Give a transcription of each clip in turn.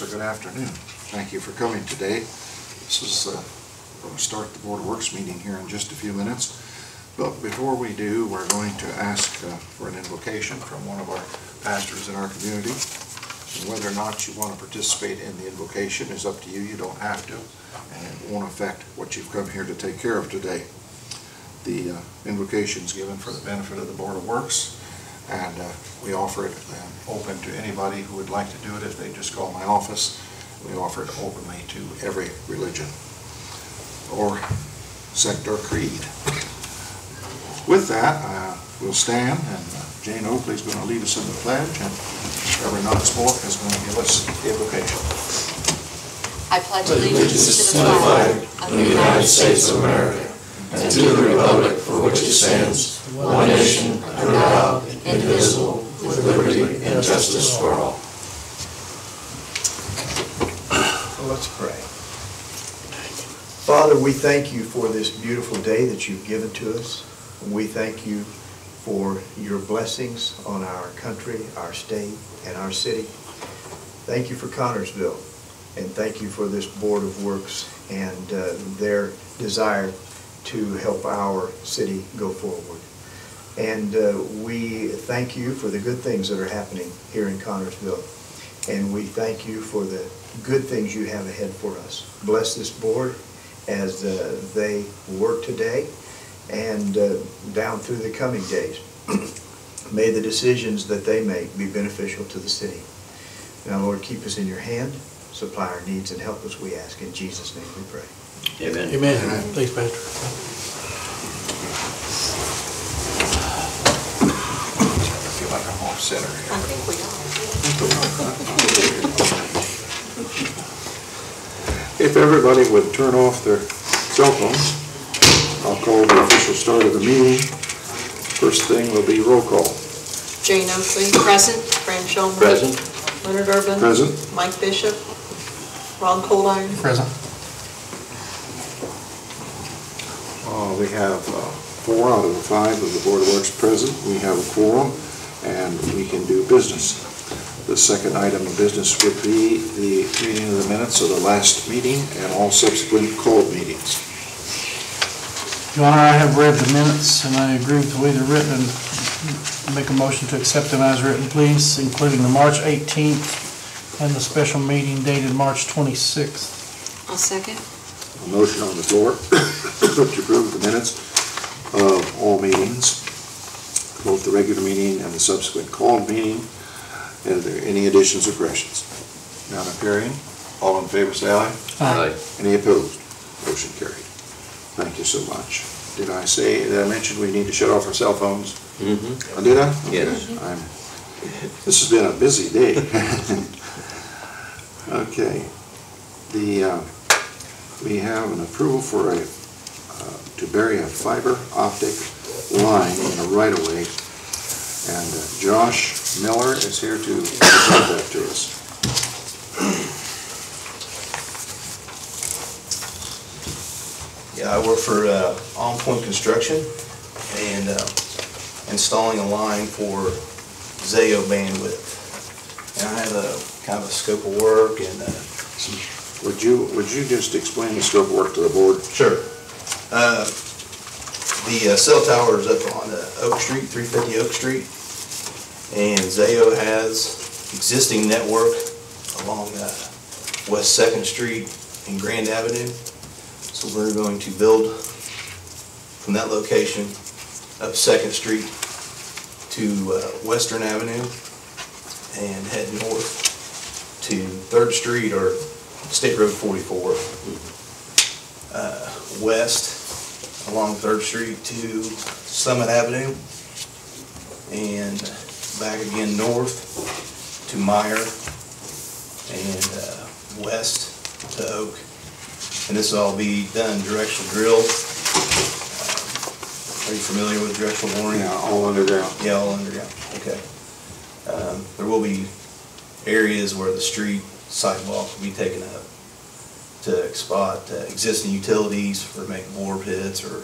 Works, or good afternoon. Thank you for coming today. This is going to start the Board of Works meeting here in just a few minutes. But before we do, we're going to ask for an invocation from one of our pastors in our community. And whether or not you want to participate in the invocation is up to you. You don't have to, and it won't affect what you've come here to take care of today. The invocation is given for the benefit of the Board of Works, and we offer it open to anybody who would like to do it. If they just call my office, we offer it openly to every religion or sect or creed. With that, we'll stand, and Jane Oakley is going to lead us in the pledge, and Reverend Knox Bullock is going to give us the invocation. I pledge allegiance to the flag of the United States of America and to the republic for which it stands, one nation, under God, indivisible, with liberty and justice for all. Let's pray. Father, we thank you for this beautiful day that you've given to us. We thank you for your blessings on our country, our state, and our city. Thank you for Connersville, and thank you for this Board of Works and their desire to help our city go forward. And we thank you for the good things that are happening here in Connersville. And we thank you for the good things you have ahead for us. Bless this board as they work today and down through the coming days. May the decisions that they make be beneficial to the city. Now, Lord, keep us in your hand, supply our needs, and help us, we ask. In Jesus' name we pray. Amen. Amen. Amen. Thanks, Pastor. I feel like I'm off center here. I think we are. If everybody would turn off their cell phones, I'll call the official start of the meeting. First thing will be roll call. Jane Oakley, present. Fran Shulman. Present. Leonard Urban. Present. Mike Bishop. Ron Coldiron. Present. We have 4 out of the 5 of the Board of Works present. We have a quorum, and we can do business. The second item of business would be the reading of the minutes of the last meeting and all subsequent called meetings. Your Honor, I have read the minutes, and I agree with the way they're written, and make a motion to accept them as written, please, including the March 18th and the special meeting dated March 26th. I'll second. A motion on the floor to approve the minutes of all meetings, both the regular meeting and the subsequent called meeting. Are there any additions or corrections? None appearing. All in favor say aye. Aye. Any opposed? Motion carried. Thank you so much. Did I mention we need to shut off our cell phones? Mm-hmm. Did I? Okay. Yes. This has been a busy day. Okay. We have an approval for to bury a fiber optic line in a right-of-way, and Josh Miller is here to present that to us. Yeah, I work for On Point Construction and installing a line for Zayo bandwidth. And I have a kind of a scope of work and some. Would you just explain the scope of work to the board? Sure. The cell tower is up on Oak Street, 350 Oak Street, and Zayo has existing network along West 2nd Street and Grand Avenue. So we're going to build from that location up 2nd Street to Western Avenue and head north to 3rd Street or State Road 44, west along 3rd Street to Summit Avenue, and back again north to Meyer, and west to Oak. And this will all be done directional drill. Are you familiar with directional boring? Yeah, all underground. Yeah, all underground. Okay. There will be areas where the street sidewalk will be taken up to spot existing utilities or make bore pits or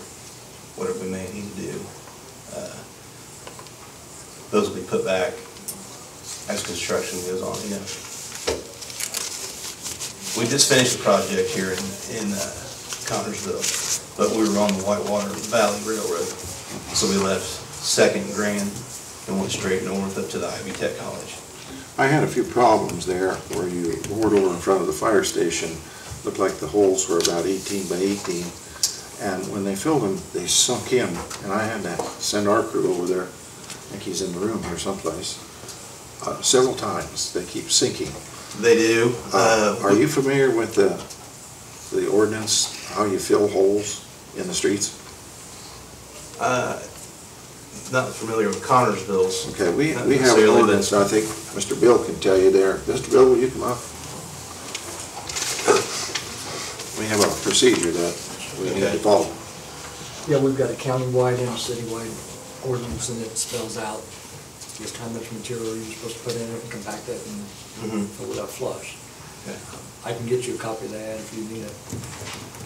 whatever we may need to do. Those will be put back as construction goes on. We just finished a project here in Connersville, but we were on the Whitewater Valley Railroad. So we left Second and Grand and went straight north up to the Ivy Tech College. I had a few problems there where you bored over in front of the fire station. Looked like the holes were about 18 by 18. And when they filled them, they sunk in. And I had to send our crew over there. I think he's in the room here someplace. Several times. They keep sinking. They do. Are you familiar with the ordinance, how you fill holes in the streets? Not familiar with Connersville's. Okay, we Not have an necessarily, but- ordinance, and I think Mr. Bill can tell you there. Mr. Bill, will you come up? We have a procedure that we need to Okay. follow. Yeah, we've got a countywide and a citywide ordinance, and it spells out just how much material you're supposed to put in it and compact it and fill it up flush. Okay. I can get you a copy of that if you need it.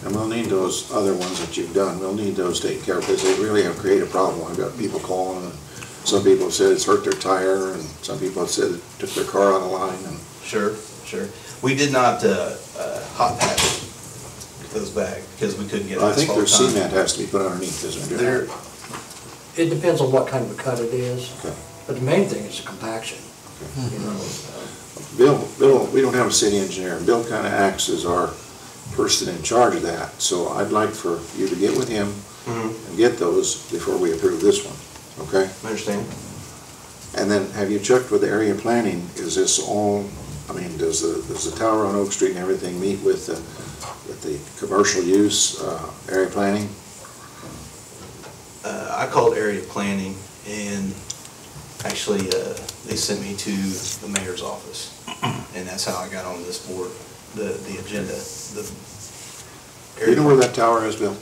And we'll need those other ones that you've done, we'll need those taken care of, because they really have created a problem. I've got people calling, and some people have said it's hurt their tire, and some people have said it took their car out of line, and Sure, sure. We did not hot patch those back because we couldn't get I asphalt think their time. cement has to be put underneath, isn't There, it? It depends on what kind of a cut it is, Okay. but the main thing is the compaction. You know, Bill, we don't have a city engineer, and Bill kind of acts as our person in charge of that, so I'd like for you to get with him and get those before we approve this one, okay? I understand. And then, have you checked with area planning, is this all, I mean, does the tower on Oak Street and everything meet with the commercial use, area planning? I called area planning and actually they sent me to the mayor's office. And that's how I got on this board, the agenda. Do you know where that tower is, Bill?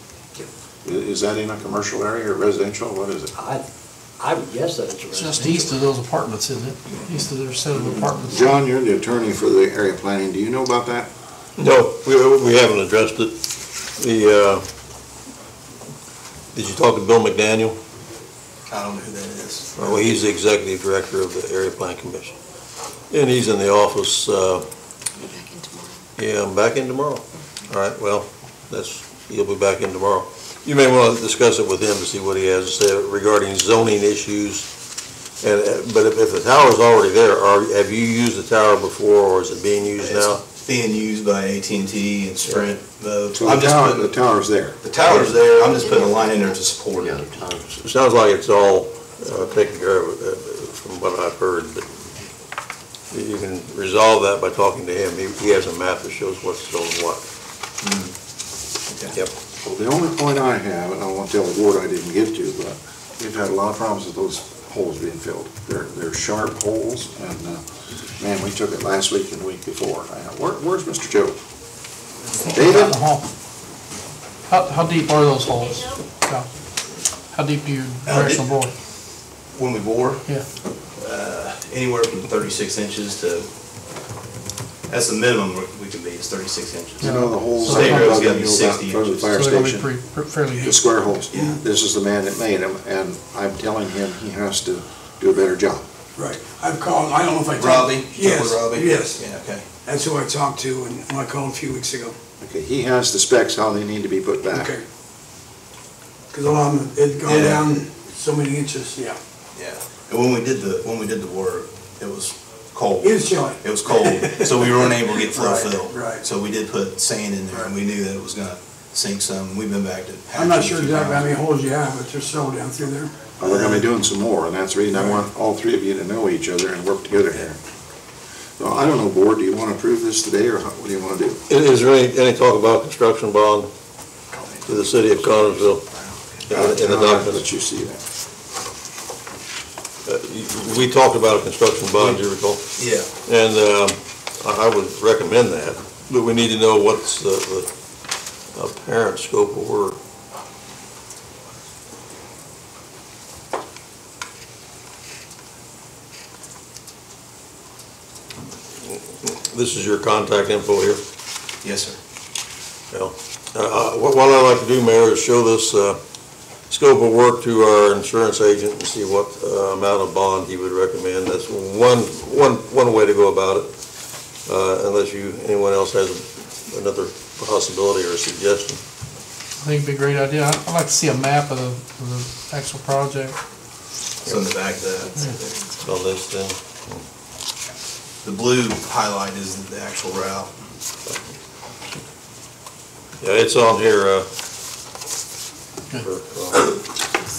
Is that in a commercial area or residential, what is it? I would guess that it's a It's residential. just east of those apartments, isn't it? East of their set of apartments. John, you're the attorney for the area planning, do you know about that? No, we haven't addressed it. Did you talk to Bill McDaniel? I don't know who that is. Well, he's the executive director of the Area Plan Commission. And he's in the office, Be back in tomorrow. yeah, I'm back in tomorrow. All right, well, he'll be back in tomorrow. You may want to discuss it with him to see what he has to say regarding zoning issues. But if the tower's already there, have you used the tower before, or is it being used now? It's being used by AT&T and Sprint both. So I'm the just tower, putting, the tower's there. the tower's there, I'm just putting a line in there to support it. It sounds like it's all taken care of from what I've heard, but you can resolve that by talking to him. He has a map that shows what's going what. Okay. Yep. Well, the only point I have, and I won't tell the board I didn't get to, but we've had a lot of problems with those holes being filled. They're sharp holes, and, man, we took it last week and the week before. Where's Mr. Joe? Out David? in the hall. How deep are those holes? Yeah. How deep do you directional bore? When we bore, Yeah. anywhere from 36 inches to, that's the minimum we can be, is 36 inches. You know, the holes State that road's are gotta be in 60 front of the inches. fire So they're gonna be station, fairly the deep. square holes. Yeah. This is the man that made them, and I'm telling him he has to do a better job. Right. I've called, I don't know if I talked. Robbie? Yes, Talk with Robbie? yes. Yeah, okay. That's who I talked to and when I called a few weeks ago. Okay, he has the specs how they need to be put back. Okay. Because a lot of them, it'd gone Yeah. down so many inches, yeah. Yeah. And when we did the work, it was cold. It was chilly. It was cold, so we weren't able to get flow Right, fill. right. So we did put sand in there, and we knew that it was gonna sink some. We've been back to. I'm not patching sure a few exactly how many times. holes you have, but there's several down through there. Well, we're gonna be doing some more, and that's the reason I want all three of you to know each other and work together here. So, I don't know, board, do you wanna approve this today, or what do you wanna do? Is there any talk about construction bond to the city of Connersville in the I'll documents? let you see that. We talked about a construction bond, do you recall? Yeah. And I would recommend that, but we need to know what's the apparent scope of work. This is your contact info here. Yes, sir. Well, what I'd like to do, Mayor, is show this scope of work to our insurance agent and see what amount of bond he would recommend. That's one way to go about it, unless anyone else has another possibility or suggestion. I think it'd be a great idea. I'd like to see a map of the actual project. It's on the back of that. It's on this thing. The blue highlight is the actual route. Yeah, it's on here,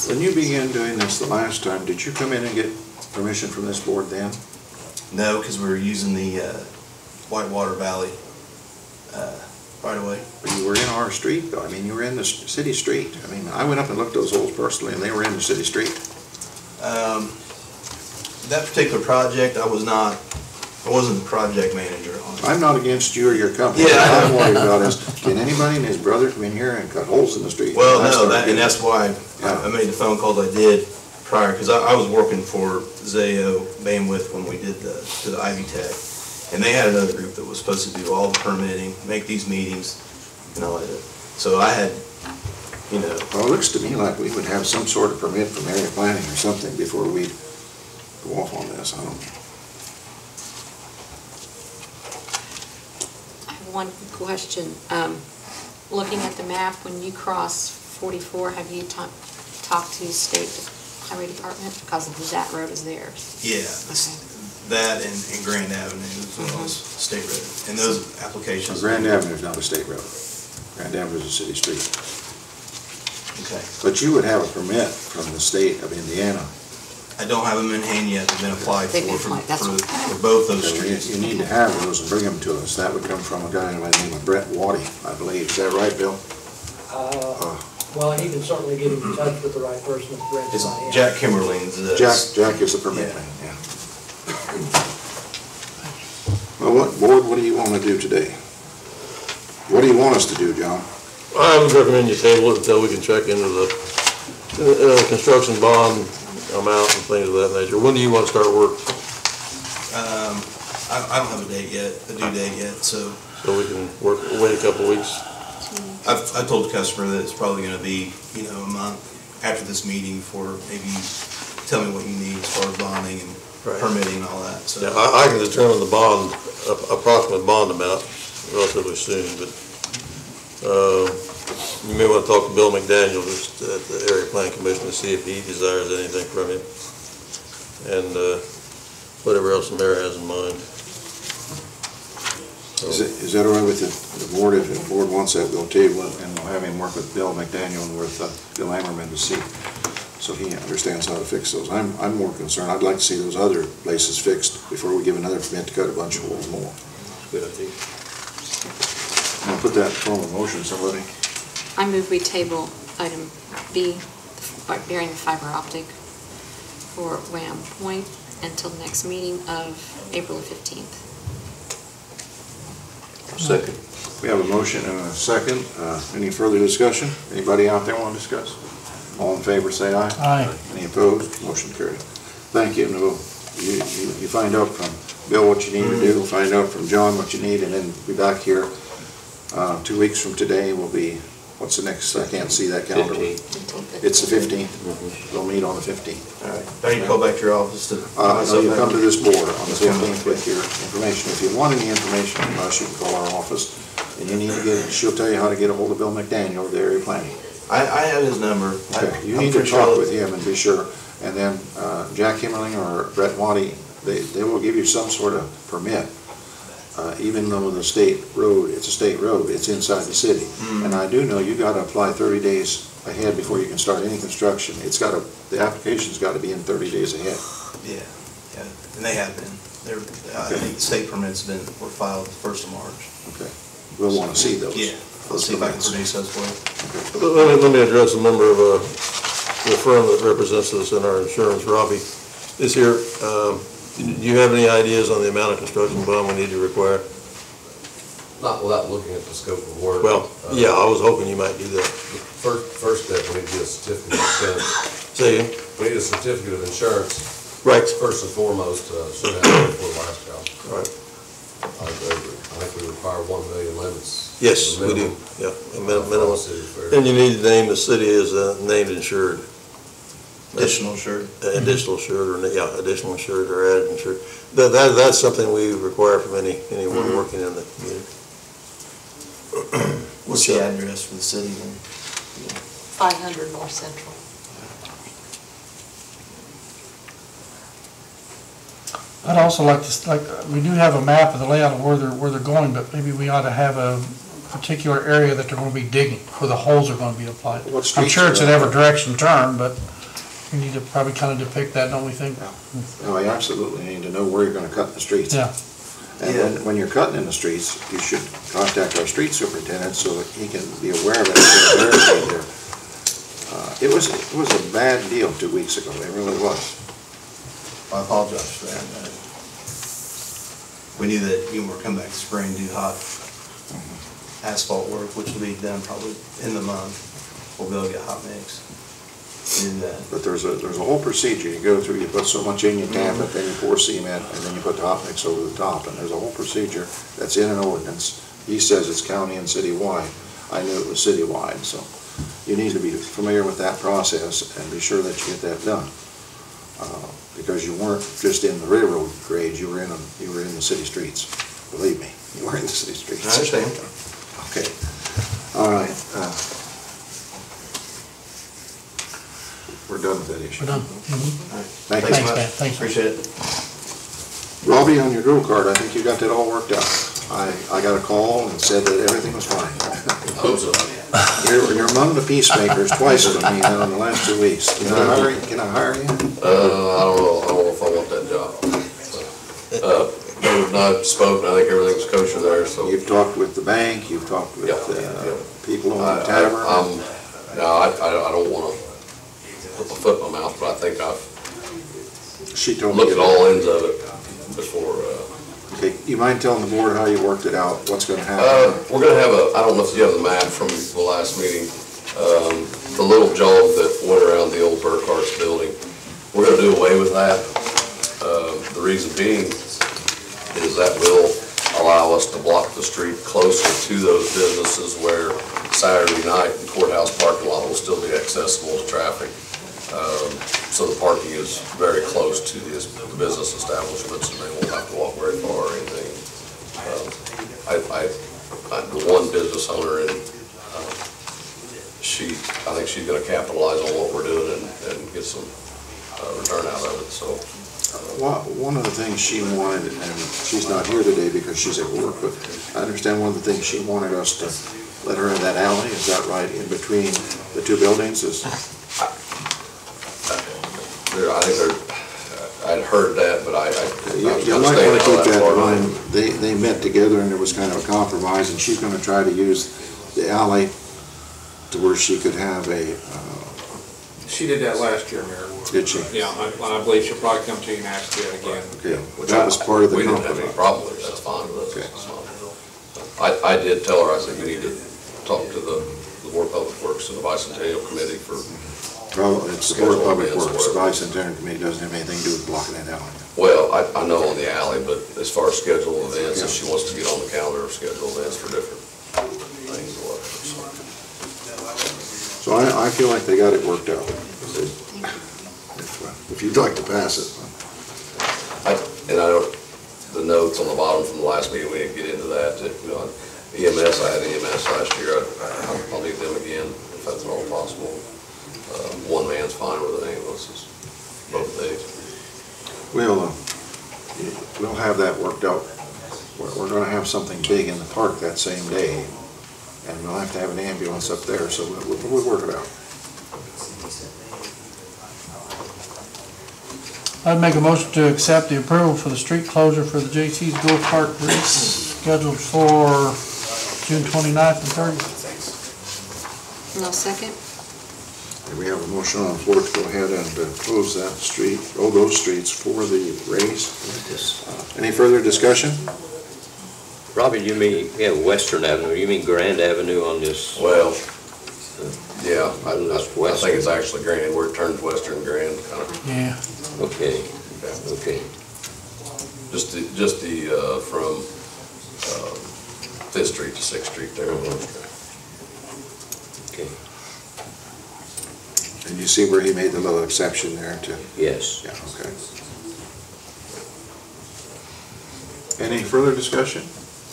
When you began doing this the last time, did you come in and get permission from this board then? No, because we were using the Whitewater Valley right away. But you were in our street, though. I mean, you were in the city street. I mean, I went up and looked those holes personally, and they were in the city street. That particular project, I wasn't the project manager on it. I'm not against you or your company. Yeah. What I'm worried about is, can anybody and his brother come in here and cut holes in the street? Well, And I no, started and that's why Yeah. I made the phone calls I did prior, because I was working for Zayo Bandwidth when we did the Ivy Tech. And they had another group that was supposed to do all the permitting, make these meetings, and all that. So I had, Well, it looks to me like we would have some sort of permit from area planning or something before we go off on this. I don't know. I have one question. Looking at the map, when you cross 44, have you talked to State Highway Department? Because that road is theirs. yeah, that and Grand Avenue as well as State Road. And those applications. Grand Avenue is not a state road. Grand Avenue is a city street. Okay. But you would have a permit from the state of Indiana. I don't have them in hand yet. They've been applied They've for, been for, applied, that's for, what- for both those So streets. you need to have those and bring them to us. That would come from a guy by the name of Brett Waddy, I believe. Is that right, Bill? Well, he can certainly get in touch with the right person if Brett's It's not in. Jack Kimmerling's. Jack is the permit Yeah. man, yeah. Well, what do you want to do today? What do you want us to do, John? I would recommend you table it until we can check into the construction bond amount and things of that nature. When do you want to start work? I don't have a date yet, a due date yet, so So we can wait a couple of weeks? I told the customer that it's probably gonna be, a month after this meeting for maybe tell me what you need as far as bonding and Right. permitting and all that, so. Yeah, I can determine the bond, approximate bond amount relatively soon, but, you may want to talk to Bill McDaniel, just at the Area Plan Commission, to see if he desires anything from you. And, whatever else the mayor has in mind. Is that all right with the board? If the board wants that, we'll table it and we'll have him work with Bill McDaniel and with Bill Ammerman to see, so he understands how to fix those. I'm more concerned, I'd like to see those other places fixed before we give another permit to cut a bunch of holes more. Good idea. I'll put that in form of motion, somebody. I move we table item B, burying the fiber optic for Wham Point until the next meeting of April 15th. Second. We have a motion and a second. Any further discussion? Anybody out there want to discuss? All in favor, say aye. Aye. Any opposed? Motion carried. Thank you. And you find out from Bill what you need to do, find out from John what you need, and then be back here 2 weeks from today. Will be, what's the next, I can't see that calendar. 15th. It's the 15th. We'll meet on the 15th. All right, I need to call back to your office to. So you come to this board on the 15th with your information. If you want any information from us, you can call our office, and you need to she'll tell you how to get a hold of Bill McDaniel of the area planning. I have his number. Okay, you I'm need to pretty sure talk that- with him and be sure. And then Jack Himmerling or Brett Waddy, they will give you some sort of permit. Even though the state road, it's a state road, it's inside the city. And I do know you gotta apply 30 days ahead before you can start any construction. The application's gotta be in 30 days ahead. Yeah, and they have been. I think the state permits were filed the 1st of March. Okay, we'll wanna see those. Yeah, I'll see if I can produce those for you. Let me address a member of the firm that represents us in our insurance. Robbie is here. Do you have any ideas on the amount of construction bond we need to require? Not without looking at the scope of work. Well, yeah, I was hoping you might do that. First step, we need to get a certificate of insurance. Say again? We need a certificate of insurance, Right. first and foremost, should have it before the last job. Right. I think we require 1 million limits. Yes, we do. Minimum. Yeah, a minimum. City fair. And you need to name the city as named insured. Additional insured. Additional insured, or, yeah, additional insured or added insured. That's something we require from anyone working in the community. What's the address for the city then? 500 North Central. I'd also like to, we do have a map of the layout of where they're going, but maybe we ought to have a particular area that they're gonna be digging, where the holes are gonna be applied. What I'm streets sure it's are in they? every direction turn, but we need to probably kind of depict that, don't we think? No, you absolutely need to know where you're gonna cut in the streets. Yeah. And when you're cutting in the streets, you should contact our street superintendent so that he can be aware of it. It was a bad deal 2 weeks ago, it really was. I apologize for that. We knew that you were coming back to spring, do hot asphalt work, which will be done probably in the month. We'll be able to get hot mix. Do that. But there's a whole procedure you go through, you put so much in, you tap it, then you pour cement, and then you put the hot mix over the top, and there's a whole procedure that's in an ordinance. He says it's county and citywide. I knew it was citywide, so you need to be familiar with that process and be sure that you get that done. Because you weren't just in the railroad grades, you were in the city streets. Believe me, you were in the city streets. I understand. Okay, all right. We're done with that issue. We're done. Thank you. Thanks, man. Thanks. Appreciate it. Robbie, on your girl card, I think you got that all worked out. I got a call and said that everything was fine. You're among the peacemakers twice with me now in the last 2 weeks. Can I hire you? I don't know if I want that job. They not spoke, I think everything's kosher there, so. You've talked with the bank, you've talked with Yeah. people on the tavern. No, I don't wanna put my foot in my mouth, but I think I've She told me. looked at all ends of it before, Okay, you mind telling the board how you worked it out, what's gonna happen? we're gonna have I don't know if you have the map from the last meeting, the little jog that went around the old Burkhart's building. We're gonna do away with that. The reason being is that will allow us to block the street closer to those businesses where Saturday night the courthouse parking lot will still be accessible to traffic. So the parking is very close to the business establishments, and they won't have to walk very far or anything. The one business owner, and I think she's gonna capitalize on what we're doing and get some return out of it, so. One of the things she wanted, and she's not here today because she's at work, but I understand one of the things she wanted us to let her in that alley, is that right, in between the two buildings is? I think I'd heard that, but You might want to keep that in mind. They met together and there was kind of a compromise, and she's going to try to use the alley to where she could have a, She did that last year, Mayor. did she? Yeah, I believe she'll probably come to you and ask you that again. Okay, that was part of the We didn't have any compromise. problem with it, that's fine with Okay. us. I did tell her, I said, you need to talk to the Board of Public Works and the Bicentennial Committee for. Well, it's the Board of Public Works, the Bicentennial Committee doesn't have anything to do with blocking that alley. Well, I know on the alley, but as far as scheduled events, if she wants to get on the calendar of scheduled events for different things or whatever. So I feel like they got it worked out. If you'd like to pass it. The notes on the bottom from the last meeting, we didn't get into that, you know, EMS, I had EMS last year, I'll need them again, if that's at all possible. One man's fine with an ambulance, both days. We'll have that worked out. We're gonna have something big in the park that same day, and we'll have to have an ambulance up there, so we'll work it out. I'd make a motion to accept the approval for the street closure for the J.C.'s go-kart race scheduled for June 29th and 30th. No second? We have a motion on the floor to go ahead and close that street, those streets for the race. Any further discussion? Robbie, you mean, yeah, Western Avenue, you mean Grand Avenue on this? Well, yeah, I think it's actually Grand, where it turns Western Grand, kind of. Yeah. Okay, okay. Just the, from 5th Street to 6th Street there. Okay. And you see where he made the little exception there to? Yes. Yeah, okay. Any further discussion?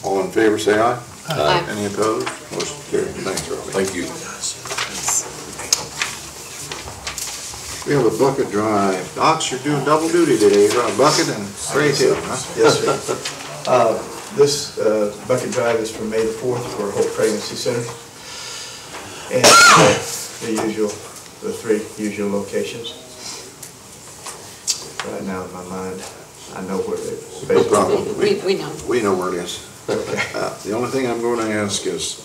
All in favor, say aye. Aye. Any opposed? Motion carried. Thanks, Robbie. Thank you. We have a bucket drive. Docs, you're doing double duty today. You're on a bucket and Gray Hill, huh? Yes, sir. This bucket drive is for May the 4th for Hope Pregnancy Center. And the three usual locations. Right now in my mind, I know where they're No based. problem. We know. We know where it is. The only thing I'm going to ask is,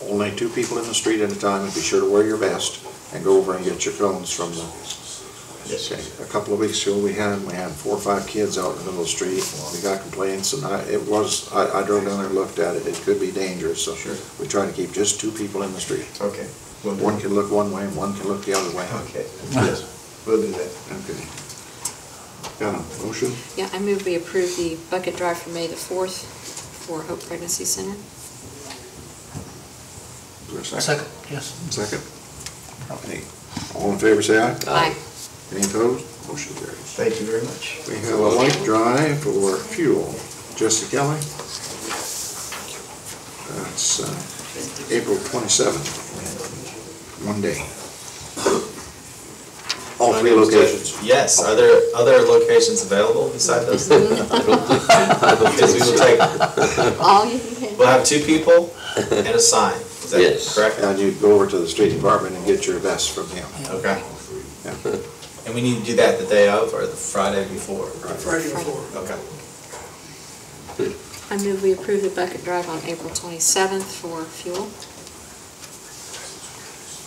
only 2 people in the street at a time, and be sure to wear your vest, and go over and get your cones from the, Yes, sir. okay. A couple of weeks ago, we had 4 or 5 kids out in the middle of the street. We got complaints, and I drove down there and looked at it. It could be dangerous, so Sure. we try to keep just 2 people in the street. Okay. We'll do One that. can look one way, and one can look the other way. Okay, yes, we'll do that. Okay. Got a motion? Yeah, I move we approve the bucket drive for May the 4th for Hope Pregnancy Center. Is there a second? Second, yes. Second? Okay. All in favor, say aye. Aye. Any opposed? Motion carries. Thank you very much. We have a light drive for fuel. Jesse Kelly. That's April 27th. One day. All 3 locations. Yes, are there other locations available beside those? Because we will take, All you can. we'll have 2 people and a sign, is Yes. that correct? And you go over to the street department and get your vest from him. Okay. Yeah. And we need to do that the day of or the Friday before? Friday before. Okay. I move we approve the bucket drive on April 27th for fuel.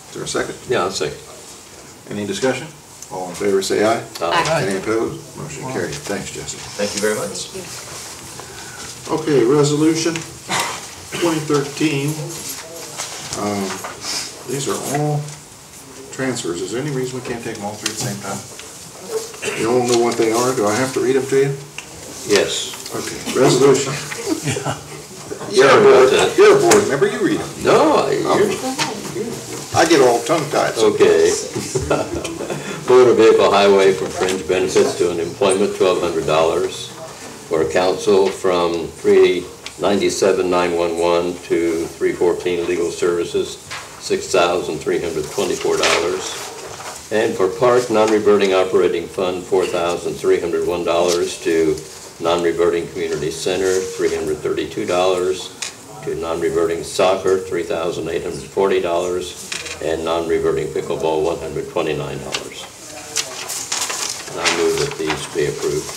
Is there a second? Yeah, I'll second. Any discussion? All in favor, say aye. Aye. Any opposed? Motion carried. Thanks, Jesse. Thank you very much. Thank you. Okay, resolution 2013. These are all transfers. Is there any reason we can't take them all 3 at the same time? You all know what they are? Do I have to read them to you? Yes. Okay, resolution. Sorry about that. You're a board member, you read them. No, I get all tongue-tied. okay. Motor vehicle highway for fringe benefits to an employment, $1,200. For council from 397,911 to 314 legal services, $6,324. And for park non-reverting operating fund, $4,301 to non-reverting community center, $332, to non-reverting soccer, $3,840, and non-reverting pickleball, $129. And I move that these be approved.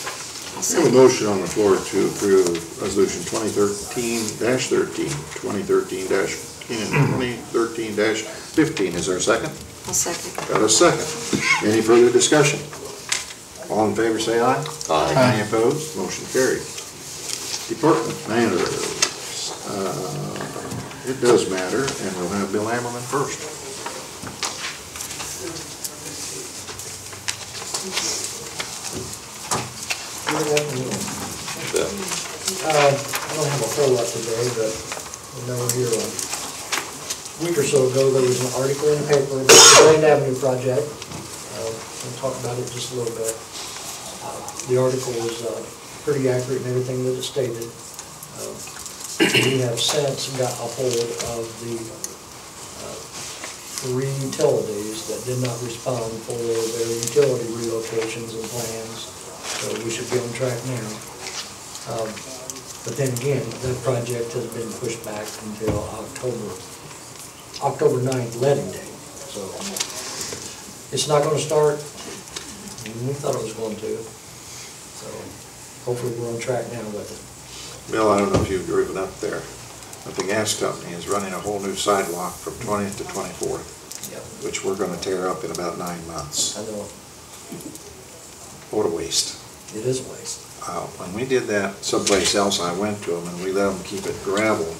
I'll We have a second. motion on the floor to approve resolution 2013-13, 2013-14, and 2013-15. Is there a second? I'll second. Got a second. Any further discussion? All in favor, say aye. Aye. Any opposed? Motion carried. Department managers. It does matter, and we'll have Bill Ammerman first. Good afternoon. Yeah. I don't have a whole lot today, but I know here a week or so ago, there was an article in the paper about the Grand Avenue project. We'll talk about it just a little bit. The article was pretty accurate in everything that it stated. We have since got a hold of the 3 utilities that did not respond for their utility relocations and plans, so we should be on track now. But then again, that project has been pushed back until October 9th, letting date. So it's not gonna start, we thought it was going to. So hopefully we're on track now with it. Bill, I don't know if you've driven up there, but the gas company is running a whole new sidewalk from 20th to 24th, Yep. which we're gonna tear up in about 9 months. I know, What a waste. it is a waste. When we did that someplace else, I went to them and we let them keep it gravel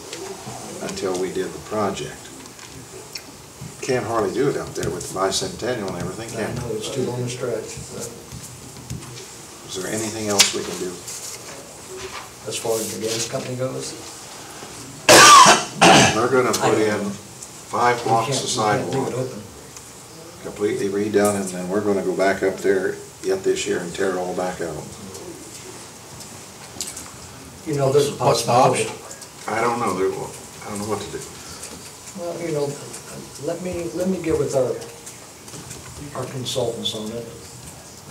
until we did the project. Can't hardly do it up there with the bicentennial and everything, I can you? know, it's too long a stretch, but Is there anything else we can do? as far as the gas company goes, They're gonna put in 5 we blocks can't of leave it sidewalk, open. completely redone, and then we're gonna go back up there yet this year and tear it all back out. You know, there's a What's the possibility. option? I don't know, I don't know what to do. Well, you know, let me get with our consultants on it.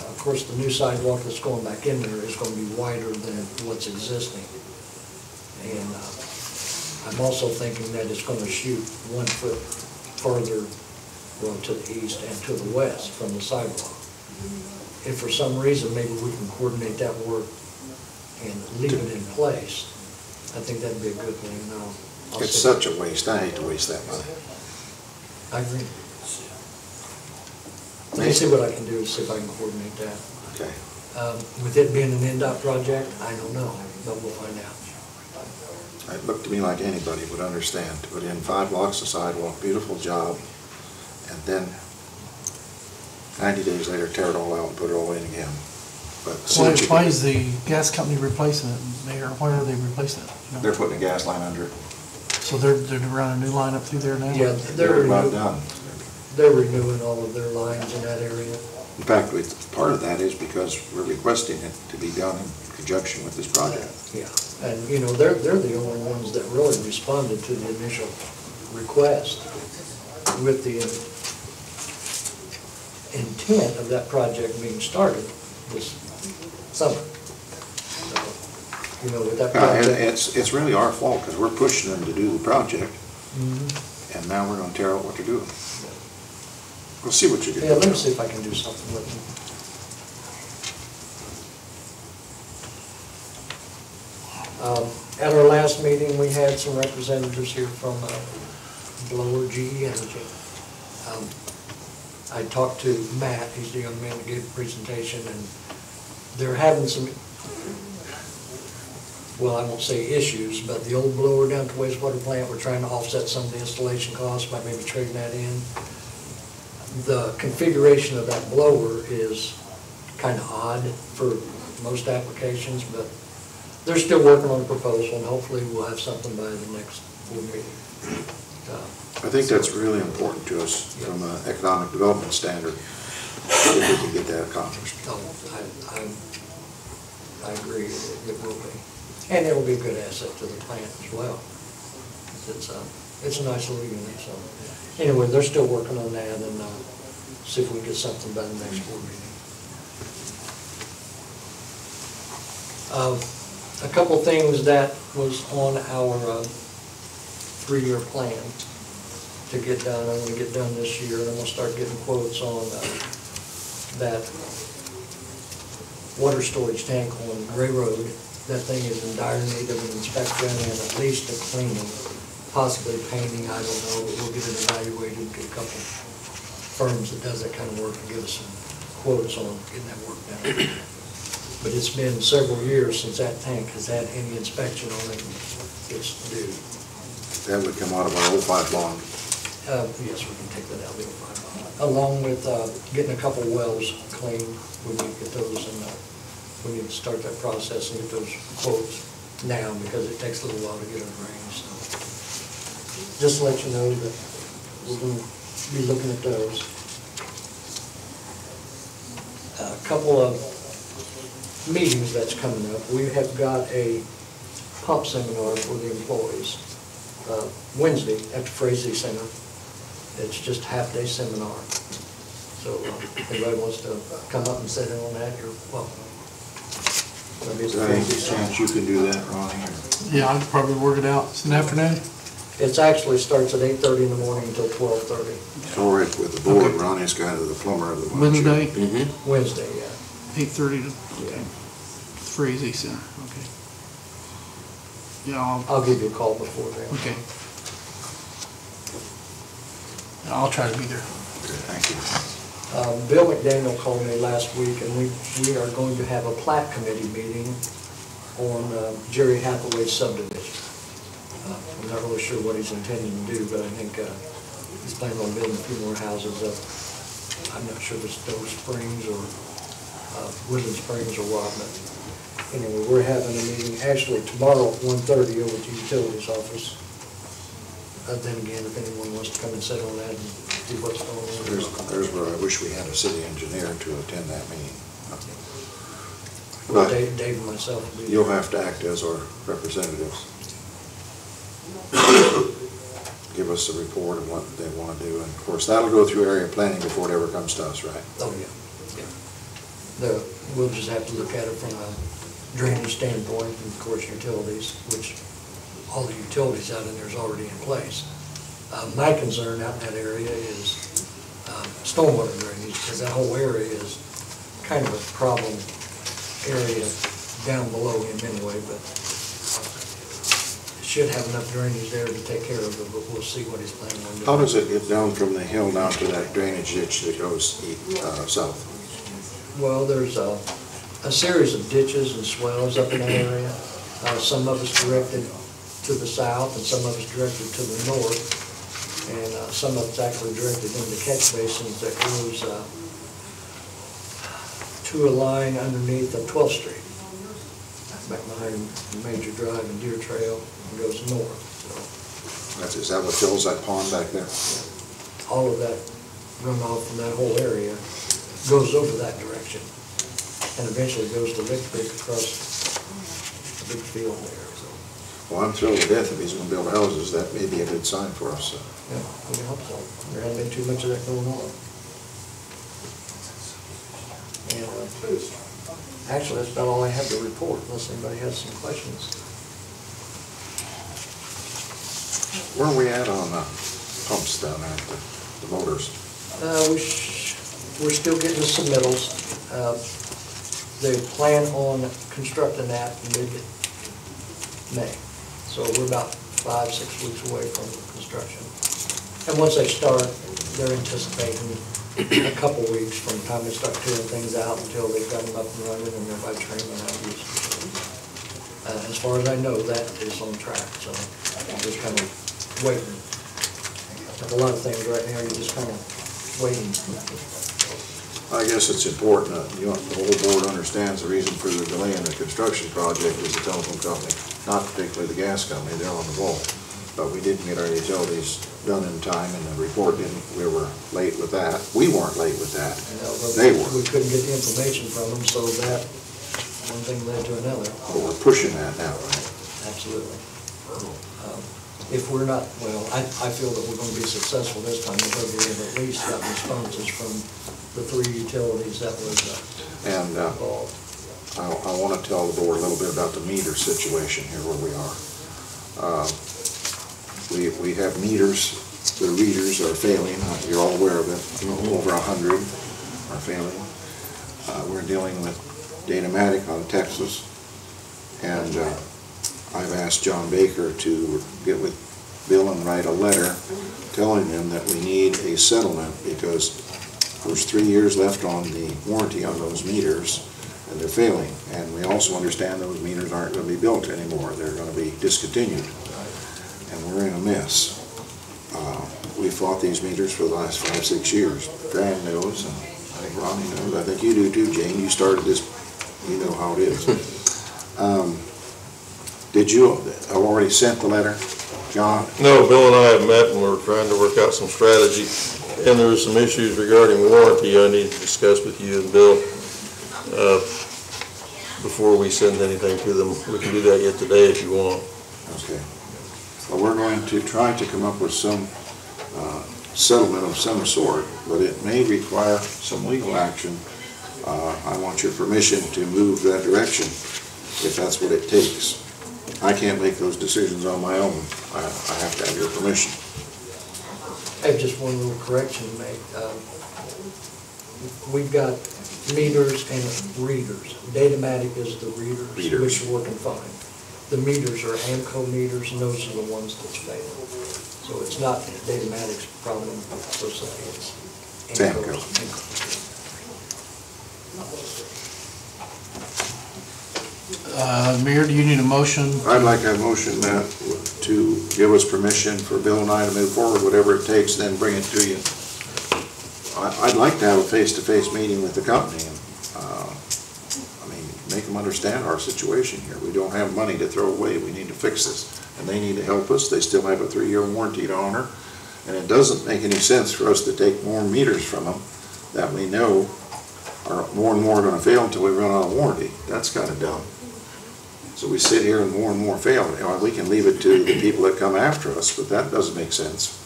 Of course, the new sidewalk that's going back in there is going to be wider than what's existing. And I'm also thinking that it's going to shoot 1 foot further, well, to the east and to the west from the sidewalk. If for some reason, maybe we can coordinate that work and leave it in place, I think that'd be a good thing. And I'll It's see- such a waste. I hate to waste that money. I agree. Let me see what I can do to see if I can coordinate that. Okay. With it being an NDOT project, I don't know, but we'll find out. It looked to me like anybody would understand, to put in 5 blocks of sidewalk, beautiful job, and then 90 days later, tear it all out and put it all in again. But see what you Why can is the gas company replacing it, Mayor? Why are they replacing it? do. They're putting a gas line under it. So they're running a new line up through there now? Yeah, They're about done. they're renewing all of their lines in that area. In fact, part of that is because we're requesting it to be done in conjunction with this project. Yeah, and you know, they're the only ones that really responded to the initial request with the intent of that project being started this summer. So, you know, with that And project. it's really our fault, because we're pushing them to do the project, Mhm. and now we're gonna tear out what they're doing. We'll see what you can do. Yeah, let me see if I can do something with them. At our last meeting, we had some representatives here from Blower GE Energy. I talked to Matt, he's the young man that gave the presentation, and they're having some, well, I won't say issues, but the old blower down at the wastewater plant, we're trying to offset some of the installation costs by maybe trading that in. The configuration of that blower is kind of odd for most applications, but they're still working on a proposal, and hopefully we'll have something by the next board meeting. I think that's really important to us from an economic development standard, if we can get that accomplished. No, I agree, it will be. And it will be a good asset to the plant as well. It's a nice little unit, so. Anyway, they're still working on that, and see if we can get something by the next board meeting. A couple things that was on our 3-year plan to get done. I'm gonna get done this year, and I'm gonna start getting quotes on that water storage tank on Gray Road. That thing is in dire need of an inspection and at least a cleaning, possibly painting, I don't know, but we'll get it evaluated, get a couple firms that does that kind of work and give us some quotes on getting that work done. But it's been several years since that tank has had any inspection on it. It's due. That would come out of our old 5 bond. Yes, we can take that out, we'll find out. Along with getting a couple wells cleaned, we need to get those, and we need to start that process and get those quotes now, because it takes a little while to get them arranged. So just to let you know that we're going to be looking at those. A couple of meetings that's coming up. We have got a pump seminar for the employees Wednesday at the Frazee Center. It's just a half-day seminar. So if anybody wants to come up and sit in on that, you're welcome. Is there any chance you can do that, Ronnie? Yeah, I could probably work it out. It's an afternoon? It actually starts at 8:30 in the morning until 12:30. Or with the board, Okay. Ronnie's kind of the plumber of the bunch. Wednesday, Wednesday, yeah. 8:30 to Yeah. Frazee Center, okay. Yeah, I'll give you a call before then. okay. I'll try to be there. Okay, thank you. Bill McDaniel called me last week, and we are going to have a plat committee meeting on Jerry Hathaway's subdivision. I'm not really sure what he's intending to do, but I think he's planning on building a few more houses up. I'm not sure if it's Doe Springs or Woodland Springs or what, but anyway, we're having a meeting actually tomorrow at 1:30 over at the utilities office. Then again, if anyone wants to come and sit on that and see what's going on. There's where I wish we had a city engineer to attend that meeting. Well, But Dave and myself will be. you'll have to act as our representatives. give us a report of what they want to do. And of course, that'll go through area planning before it ever comes to us, right? Oh, yeah, yeah. We'll just have to look at it from a drainage standpoint, and of course, utilities, which all the utilities out in there is already in place. My concern out in that area is stormwater drainage, because that whole area is kind of a problem area down below him anyway, but should have enough drainage there to take care of it, but we'll see what he's planning on doing. How does it get down from the hill down to that drainage ditch that goes south? Well, there's a series of ditches and swells up in that area. Some of it's directed to the south and some of it's directed to the north. And some of it's actually directed into catch basins that goes to a line underneath of 12th Street, back behind Major Drive and Deer Trail, and goes north. So, Is that what fills that pond back there? all of that runoff from that whole area goes over that direction, and eventually goes to Lick Creek across the big field there. So, Well, I'm thrilled to death if he's going to build houses. That may be a good sign for us. yeah, we hope so. There hasn't been too much of that going on. And actually, that's about all I have to report, unless anybody has some questions. Where are we at on pumps down there, the motors? We're still getting the submittals. They plan on constructing that mid-May. So we're about 5-6 weeks away from construction. And once they start, they're anticipating a couple weeks from the time they start clearing things out until they've got them up and running and everybody training how to use them. As far as I know, that is on track, so I'm just kind of waiting. Like a lot of things right now, you're just kind of waiting. I guess it's important that the whole board understands the reason for the delay in the construction project is the telephone company, not particularly the gas company. They're on the ball. But we didn't get our utilities done in time, and the report didn't. We were late with that. We weren't late with that. They were. We couldn't get the information from them, so that one thing led to another. But we're pushing that now, right? Absolutely. If we're not, well, I feel that we're going to be successful this time because we have at least got responses from the 3 utilities that was involved. I want to tell the board a little bit about the meter situation here where we are. We have meters, the readers are failing. You're all aware of it. Over 100 are failing. We're dealing with Datamatic out of Texas, and I've asked John Baker to get with Bill and write a letter telling them that we need a settlement because there's 3 years left on the warranty on those meters and they're failing. And we also understand those meters aren't going to be built anymore. They're going to be discontinued. And we're in a mess. We fought these meters for the last 5-6 years. Brad knows, and I think Ronnie knows. I think you do too, Jane. You started this. You know how it is. Did you have already sent the letter, John? No, Bill and I have met and we're trying to work out some strategy. And there are some issues regarding warranty I need to discuss with you and Bill before we send anything to them. We can do that yet today if you want. Okay. Well, we're going to try to come up with some settlement of some sort, but it may require some legal action. I want your permission to move that direction if that's what it takes. I can't make those decisions on my own. I have to have your permission. I have just one little correction to make. We've got meters and readers. Datamatic is the readers, which are working fine. The meters are AMCO meters, and those are the ones that's failing. So it's not Datamatic's problem per se, it's AMCO's. Mayor, do you need a motion? I'd like a motion to give us permission for Bill and I to move forward, whatever it takes, then bring it to you. I'd like to have a face-to-face meeting with the company. I mean, make them understand our situation here. We don't have money to throw away. We need to fix this. And they need to help us. They still have a 3-year warranty to honor. And it doesn't make any sense for us to take more meters from them that we know are more and more going to fail until we run out of warranty. That's kind of dumb. So we sit here and more fail. You know, we can leave it to the people that come after us, but that doesn't make sense.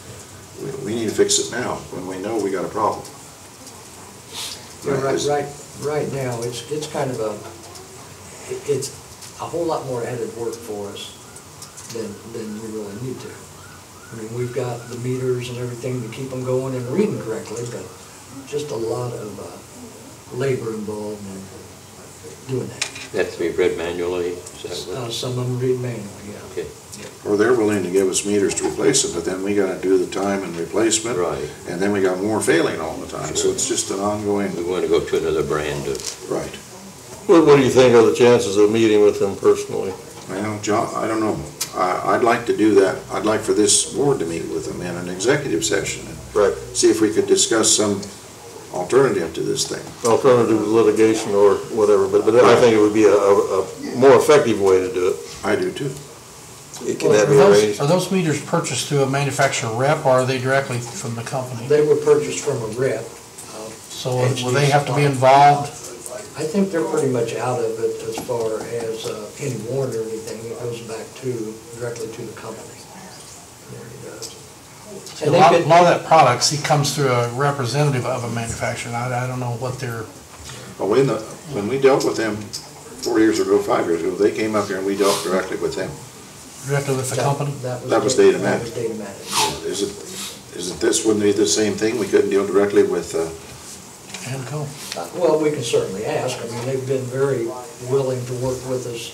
We need to fix it now, when we know we got a problem. Yeah, right now, it's kind of it's a whole lot more added work for us than we really need to. I mean, we've got the meters and everything to keep them going and reading correctly, but just a lot of labor involved in doing that. That's to be read manually? Is that what? Some of them read manually, yeah. Okay. Or they're willing to give us meters to replace them, but then we gotta do the time and replacement. Right. And then we got more failing all the time, so it's just an ongoing. We want to go to another brand of... Right. What do you think are the chances of meeting with them personally? Well, John, I don't know. I'd like to do that. I'd like for this board to meet with them in an executive session. And Right. see if we could discuss some alternative to this thing. Alternative litigation or whatever, but I think it would be a more effective way to do it. I do too. Can that be arranged? Are those meters purchased through a manufacturer rep, or are they directly from the company? They were purchased from a rep. So will they have to be involved? I think they're pretty much out of it as far as any warrant or anything. It goes back directly to the company. A lot of that product, see, comes through a representative of a manufacturer. I don't know what they're... Well, when we dealt with them 4 years ago, 5 years ago, they came up here and we dealt directly with them. Directly with the company? That was Data Matic. That was Data Matic. Isn't this, wouldn't it be the same thing? We couldn't deal directly with, Amco? Well, we can certainly ask. I mean, they've been very willing to work with us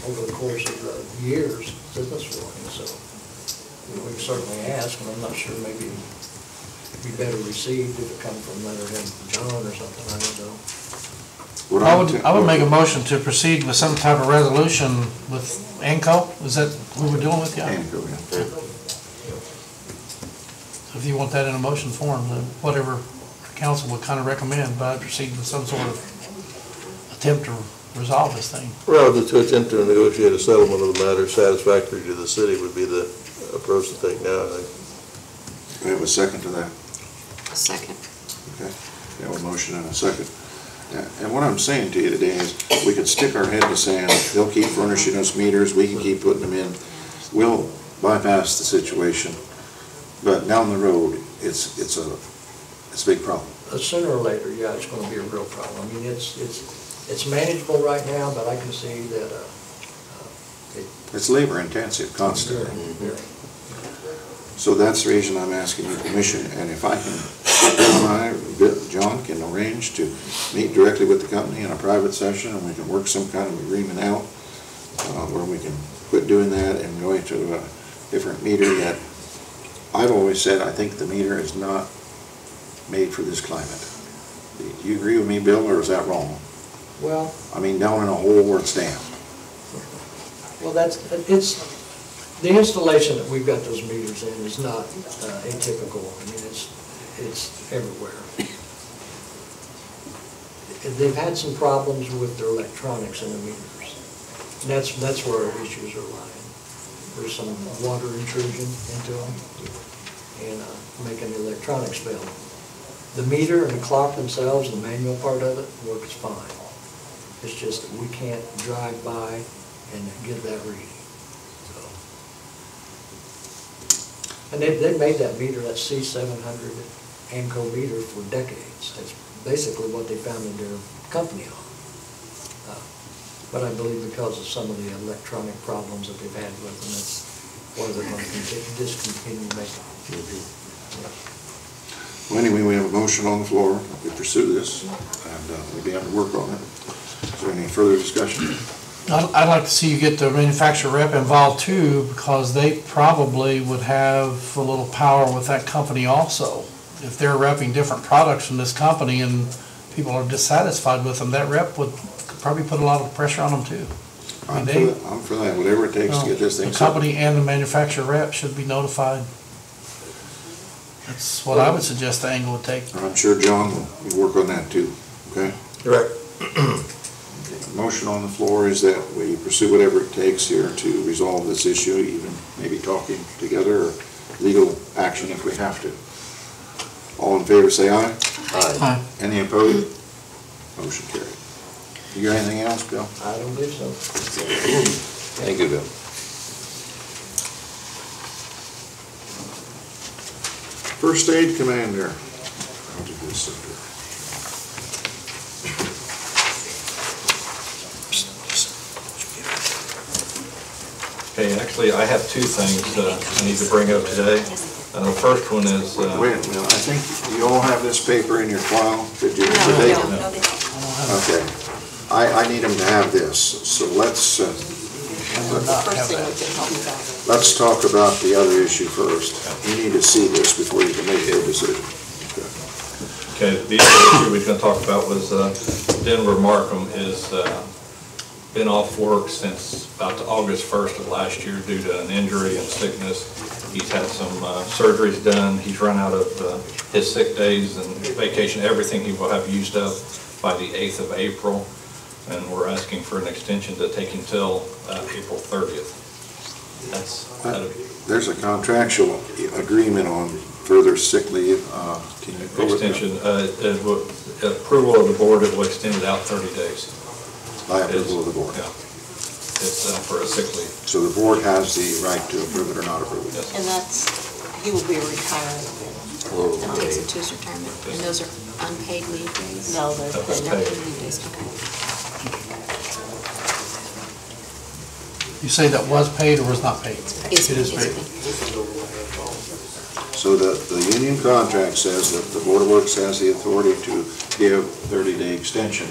over the course of years, business-wise, so we can certainly ask, and I'm not sure, maybe it'd be better received if it come from letterhead John or something, I don't know. I would make a motion to proceed with some type of resolution with ANCO. Is that who we're dealing with? Yeah. ANCO, yeah. So if you want that in a motion form, then whatever the council would kind of recommend, but I'd proceed with some sort of attempt to resolve this thing. Well, to attempt to negotiate a settlement of the matter satisfactory to the city would be the approach to take now, I think. We have a second to that. A second. Okay. We have a motion and a second. Yeah, and what I'm saying to you today is, we could stick our head in the sand, they'll keep furnishing us meters, we can keep putting them in, we'll bypass the situation, but down the road, it's a big problem. Sooner or later, yeah, it's gonna be a real problem. I mean, it's manageable right now, but I can see that, It's labor intensive constantly. very. So that's the reason I'm asking your permission, and if I can, John can arrange to meet directly with the company in a private session, and we can work some kind of agreement out, where we can quit doing that and go into a different meter that, I've always said, I think the meter is not made for this climate. Do you agree with me, Bill, or is that wrong? Well, I mean, down in a hole where it's damp. well, the installation that we've got those meters in is not atypical. I mean, it's everywhere. They've had some problems with their electronics in the meters. And that's where our issues are lying. There's some water intrusion into them and making the electronics fail. The meter and the clock themselves, the manual part of it, works fine. It's just that we can't drive by and get that reading. And they've made that meter, that C700 AMCO meter, for decades. That's basically what they founded their company on. But I believe because of some of the electronic problems that they've had with them, that's why they're going to discontinue making it. Well, anyway, we have a motion on the floor. We pursue this, and we'll be able to work on it. Is there any further discussion? I'd like to see you get the manufacturer rep involved too, because they probably would have a little power with that company also. If they're repping different products from this company and people are dissatisfied with them, that rep would probably put a lot of pressure on them too. I'm for that, whatever it takes to get this thing The settled. company and the manufacturer rep should be notified. That's what I would suggest the angle would take. I'm sure John will work on that too, okay? Correct. The motion on the floor is that we pursue whatever it takes here to resolve this issue, even maybe talking together or legal action if we have to. All in favor say aye. Aye. Aye. Any opposed? Motion carried. You got anything else, Bill? I don't believe so. Thank you, Bill. First Aid Commander. I'll do this up here. Okay, actually, I have two things I need to bring up today. And the first one is, Wait a minute, I think you all have this paper in your file. Did you? No, did they they- don't. No, they don't. Okay. I need them to have this, so let's The first thing we can talk about. let's talk about the other issue first. You need to see this before you can make your decision. okay, the other issue we were going to talk about was Denver Markham has been off work since about August 1st of last year due to an injury and sickness. He's had some surgeries done. He's run out of his sick days and vacation, everything he will have used up by the 8th of April. And we're asking for an extension to take him till April 30th. There's a contractual agreement on further sick leave. Can you go with me? Extension, approval of the board, it will extend it out 30 days. By approval of the board. Yeah. It's for a sick leave. So the board has the right to approve it or not approve it. Yes. And that's, he will be retiring then. That takes him to his retirement. And those are unpaid leave days? No, they're That's paid paid. leave days, okay. You say that was paid or was not paid? It's It is it's paid. So the union contract says that the Board of Works has the authority to give 30-day extension.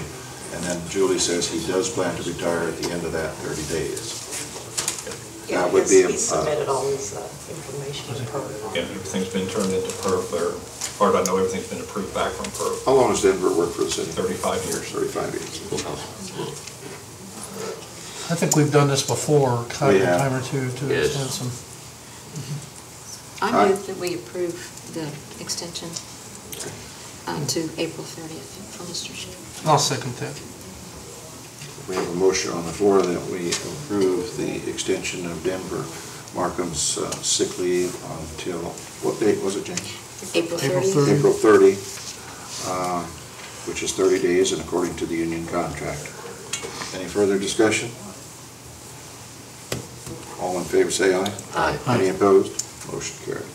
And then Julie says he does plan to retire at the end of that 30 days. Yeah, That would be he submitted all his information to PERF. Yeah, everything's been turned into PERF, or, as far as I know, everything's been approved back from PERF. How long has Denver worked for the city? 35 years. 35 years. I think we've done this before, We a have. time or two, to Yes. extend some. I move that we approve the extension to April 30th for Mr. Shea. I'll second that. We have a motion on the floor that we approve the extension of Denver Markham's sick leave until, what date was it, James? April April 30th. 30th. April 30, which is 30 days and according to the union contract. Any further discussion? All in favor say aye. Aye. Any opposed? Motion carried.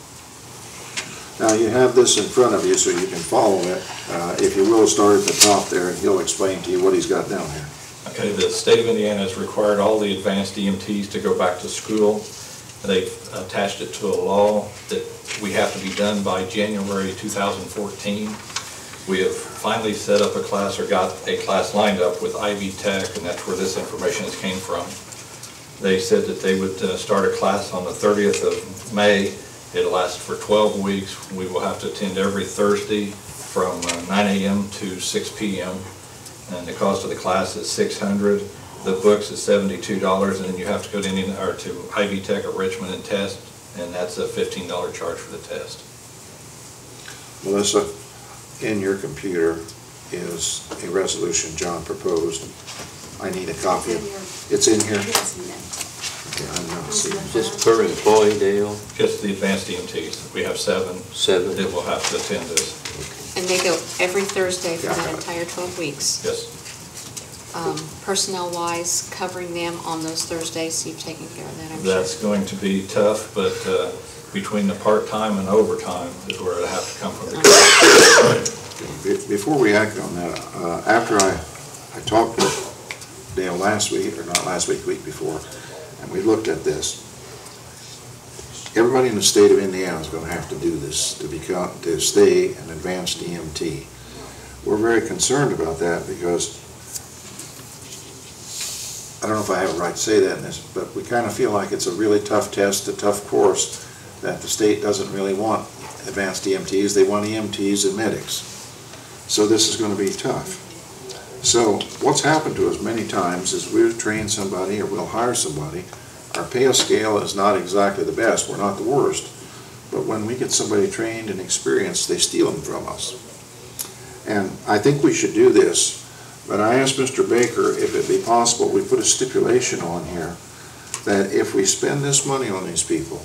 Now, you have this in front of you so you can follow it. If you will, start at the top there, and he'll explain to you what he's got down here. Okay, the state of Indiana has required all the advanced EMTs to go back to school. They've attached it to a law that we have to be done by January 2014. We have finally set up a class, or got a class lined up with Ivy Tech, and that's where this information has came from. They said that they would start a class on the 30th of May. It'll last for 12 weeks. We will have to attend every Thursday from 9 a.m. to 6 p.m. And the cost of the class is $600. The books is $72, and then you have to go to to Ivy Tech at Richmond and test, and that's a $15 charge for the test. Melissa, in your computer is a resolution John proposed. I need a copy of it. It's in here? Okay, I'm not seeing it. Just per employee, Dale? Just the advanced EMTs. We have 7 7? that will have to attend this. And they go every Thursday for Yeah. that entire 12 weeks. Yes. Personnel-wise, covering them on those Thursdays, so you've taken care of that, I'm sure. That's going to be tough, but between the part-time and overtime is where it'll have to come from. Before we act on that, after I talked with Dale last week, or not last week, week before, and we looked at this, everybody in the state of Indiana is going to have to do this to stay an advanced EMT. We're very concerned about that because, I don't know if I have a right to say that in this, but we kind of feel like it's a really tough test, a tough course, that the state doesn't really want advanced EMTs. They want EMTs and medics. So this is going to be tough. So what's happened to us many times is we'll train somebody or we'll hire somebody. Our pay scale is not exactly the best. We're not the worst. But when we get somebody trained and experienced, they steal them from us. And I think we should do this. But I asked Mr. Baker if it'd be possible we put a stipulation on here that if we spend this money on these people,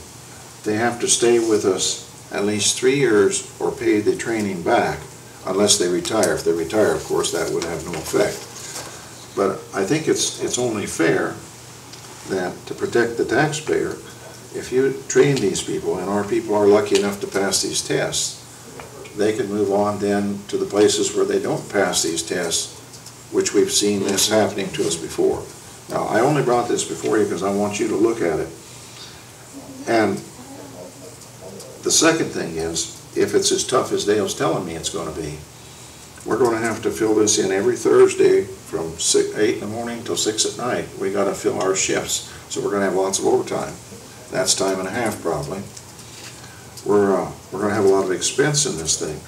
they have to stay with us at least 3 years or pay the training back unless they retire. If they retire, of course, that would have no effect. But I think it's only fair that to protect the taxpayer, if you train these people, and our people are lucky enough to pass these tests, they can move on then to the places where they don't pass these tests, which we've seen this happening to us before. Now, I only brought this before you because I want you to look at it. And the second thing is, if it's as tough as Dale's telling me it's going to be, we're going to have to fill this in every Thursday from 8 in the morning till 6 at night. We got to fill our shifts, so we're going to have lots of overtime. That's time and a half probably. We're going to have a lot of expense in this thing.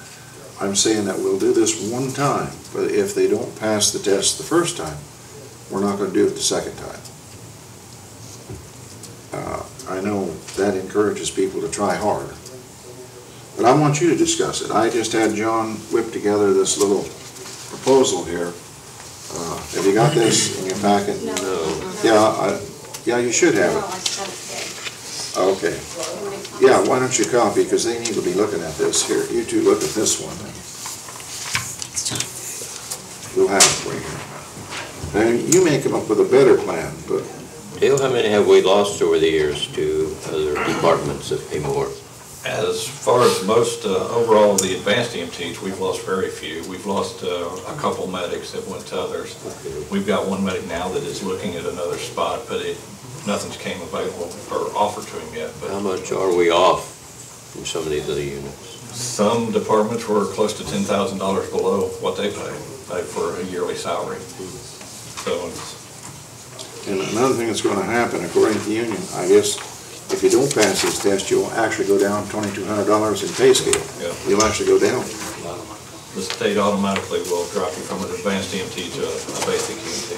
I'm saying that we'll do this one time, but if they don't pass the test the first time, we're not going to do it the second time. I know that encourages people to try hard, but I want you to discuss it. I just had John whip together this little proposal here. Have you got this in your packet? No. Yeah, you should have it. Okay. Yeah, why don't you copy, because they need to be looking at this. Here, you two look at this one. We'll have it for you. And you may come up with a better plan, but Dale, how many have we lost over the years to other departments that pay more? As far as most, overall, the advanced EMTs, we've lost very few. We've lost a couple medics that went to others. We've got one medic now that is looking at another spot, but nothing's came available or offered to him yet. But how much are we off from some of these other units? some departments were close to $10,000 below what they pay for a yearly salary. So it's, and another thing that's going to happen, according to the union, I guess, if you don't pass this test, you'll actually go down $2,200 in pay scale. Yeah. You'll actually go down. The state automatically will drop you from an advanced EMT to a basic EMT.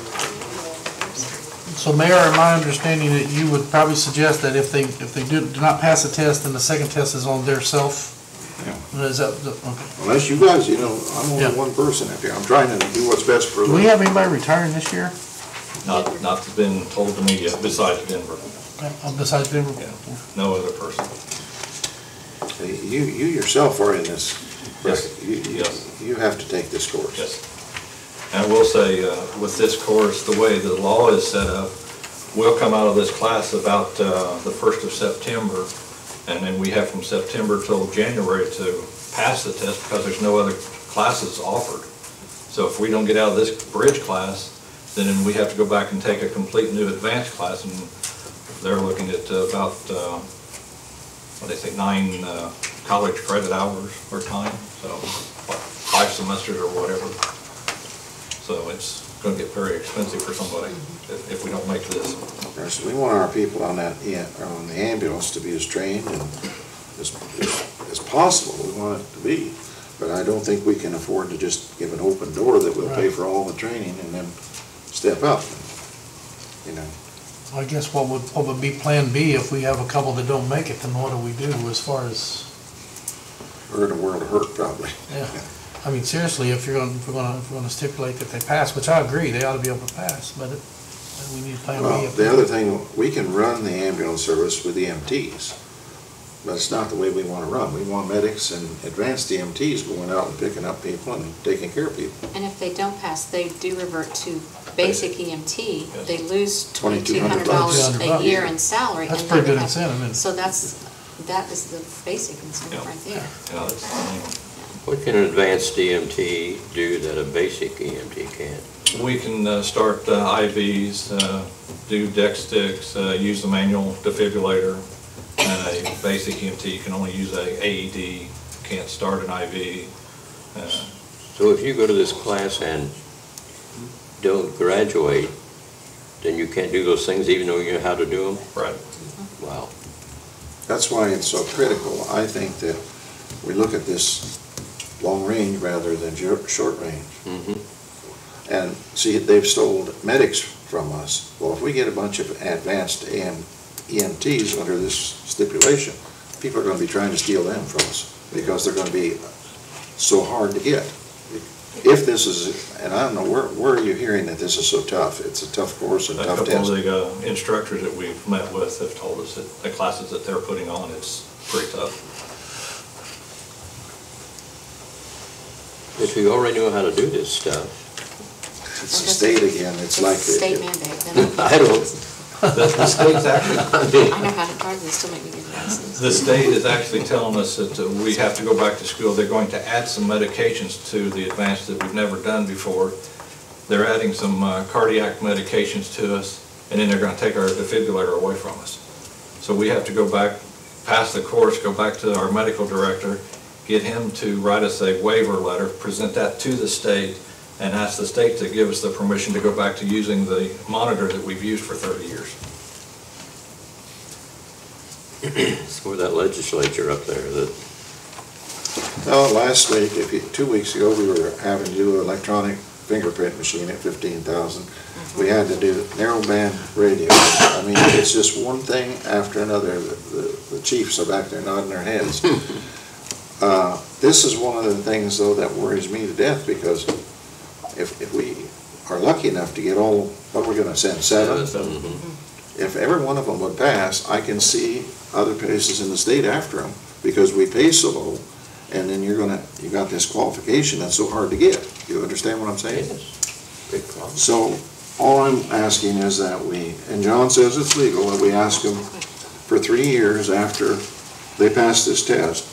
So Mayor, am I understanding that you would probably suggest that if they do not pass the test, then the second test is on their self? Yeah. Is that, okay. Unless you guys, I'm only Yeah. one person up here. I'm trying to do what's best for Do we have anybody retiring this year? Not been told to me yet, besides Denver. Besides Denver? Yeah, no other person. You yourself are in this. Yes. Yes. You have to take this course. Yes. And I will say, with this course, the way the law is set up, we'll come out of this class about the 1st of September, and then we have from September till January to pass the test because there's no other classes offered. So if we don't get out of this bridge class, then we have to go back and take a complete new advanced class, and they're looking at about, what they say, 9 college credit hours or time, so what, 5 semesters or whatever. So it's going to get very expensive for somebody if we don't make this. So we want our people on that, on the ambulance to be as trained and as possible. We want it to be. But I don't think we can afford to just give an open door that we'll pay for all the training and then step up, I guess what would be Plan B if we have a couple that don't make it, then what do we do as far as? We're in a world of hurt, probably. Yeah. I mean, seriously, if we're gonna stipulate that they pass, which I agree, they ought to be able to pass, but we need Plan B. Well, the other thing, we can run the ambulance service with EMTs, but it's not the way we want to run. We want medics and advanced EMTs going out and picking up people and taking care of people. And if they don't pass, they do revert to basic EMT. Yes. They lose $2,200 $2,200 a year in salary. That's and pretty they good have- incentive, isn't it? So that is the basic incentive Yeah. right there. You know, What can an advanced EMT do that a basic EMT can't? we can start IVs, do deck sticks, use the manual defibrillator, and a basic EMT can only use a AED, can't start an IV. So if you go to this class and don't graduate, then you can't do those things even though you know how to do them? Right. Wow. That's why it's so critical. I think that we look at this long range rather than short range. Mm-hmm. And see, they've stole medics from us. Well, if we get a bunch of advanced EMTs under this stipulation, people are going to be trying to steal them from us because they're going to be so hard to get. If this is, and I don't know, where are you hearing that this is so tough? It's a tough course and A tough couple test. of the instructors that we've met with have told us that the classes that they're putting on, it's pretty tough. If you already know how to do this stuff, it's the state again, it's like. It's state mandate. Then I don't, The state's actually, I know how to drive, they still make me get a license. the state is actually telling us that we have to go back to school. They're going to add some medications to the advance that we've never done before. They're adding some cardiac medications to us, and then they're gonna take our defibrillator away from us. So we have to go back, pass the course, go back to our medical director, get him to write us a waiver letter, present that to the state, and ask the state to give us the permission to go back to using the monitor that we've used for 30 years. it's for that legislature up there that, Well, last week, 2 weeks ago, we were having to do an electronic fingerprint machine at 15,000. We had to do narrowband radio. I mean, it's just one thing after another. The chiefs are back there nodding their heads. This is one of the things, though, that worries me to death, because if we are lucky enough to get all, what we're gonna send, 7? If every one of them would pass, I can see other places in the state after them, because we pay so low, and then you got this qualification that's so hard to get. You understand what I'm saying? big problem. So, all I'm asking is that and John says it's legal, that we ask them for 3 years after they pass this test,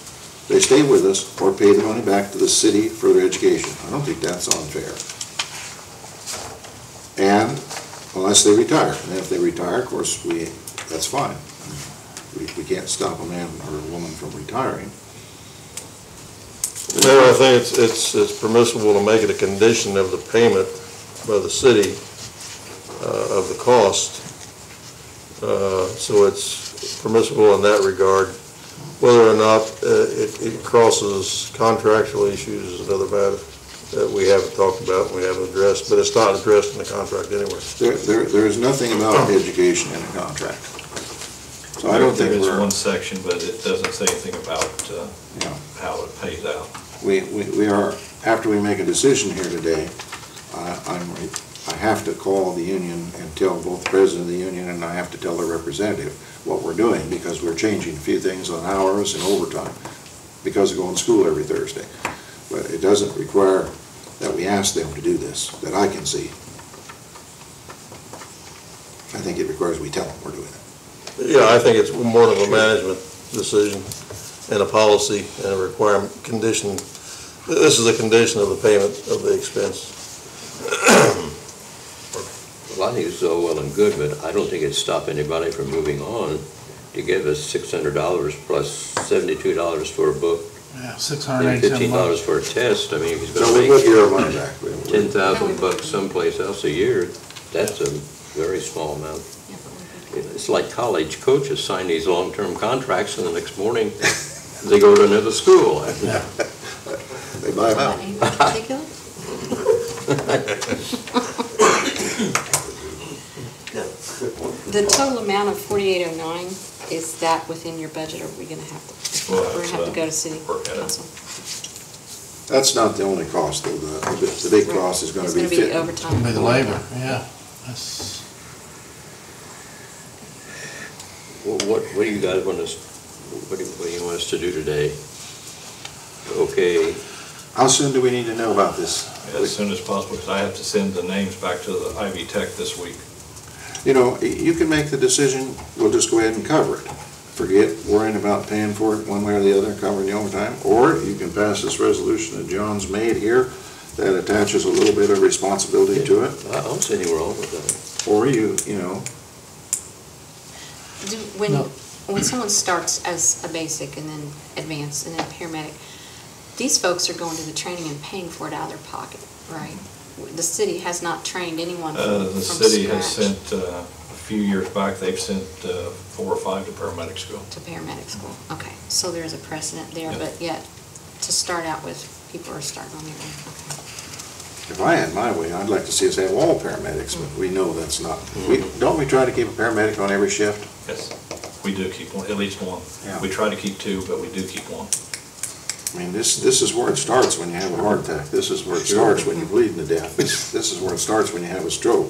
they stay with us or pay the money back to the city for their education. I don't think that's unfair. And unless they retire, and if they retire, of course, that's fine. We can't stop a man or a woman from retiring. Mayor, I think it's permissible to make it a condition of the payment by the city of the cost. So it's permissible in that regard. Whether or not it crosses contractual issues is another matter that we haven't talked about and we haven't addressed, but it's not addressed in the contract anyway. There is nothing about education in the contract. So I don't think There is one section, but it doesn't say anything about how it pays out. We are, after we make a decision here today, I have to call the union and tell both the president of the union and I have to tell the representative what we're doing, because we're changing a few things on hours and overtime because of going to school every Thursday. But it doesn't require that we ask them to do this, that I can see. I think it requires we tell them we're doing it. Yeah, I think it's more of a management decision and a policy and a requirement condition. This is a condition of the payment of the expense. Well, I think it's all well and good, but I don't think it'd stop anybody from moving on to give us $600 plus $72 for a book. Yeah, And $687. $15 for a test. I mean, if he's So gonna we put make your money back. 10,000 bucks someplace else a year, that's a very small amount. It's like college coaches sign these long-term contracts and the next morning they go to another school. They buy them out. Any particular? The total amount of 4,809, is that within your budget, or are we gonna have to, Well, we're gonna have to go to city work at it. council? That's not the only cost, though. The big cost is gonna It's be gonna be the fitting. overtime. Be the labor, yeah. That's, Well, what do you guys want us, what do you want us to do today? Okay, How soon do we need to know about this? As soon as possible, because I have to send the names back to the Ivy Tech this week. You know, you can make the decision, we'll just go ahead and cover it. Forget worrying about paying for it one way or the other, covering the overtime. Or you can pass this resolution that John's made here that attaches a little bit of responsibility to it. I don't see any wrong with that. Or you know, When someone starts as a basic and then advanced and then paramedic, these folks are going to the training and paying for it out of their pocket, right? The city has not trained anyone from The city has scratch sent, a few years back, they've sent 4 or 5 to paramedic school. to paramedic school. Okay, so there's a precedent there, Yeah. but yet to start out with, people are starting on their own. Okay. if I had my way, I'd like to see us have all paramedics, but we know that's not. Don't we try to keep a paramedic on every shift? Yes, we do keep one, at least one. Yeah. We try to keep 2, but we do keep one. I mean, this is where it starts when you have a heart attack. This is where it starts when you're bleeding to death. This is where it starts when you have a stroke.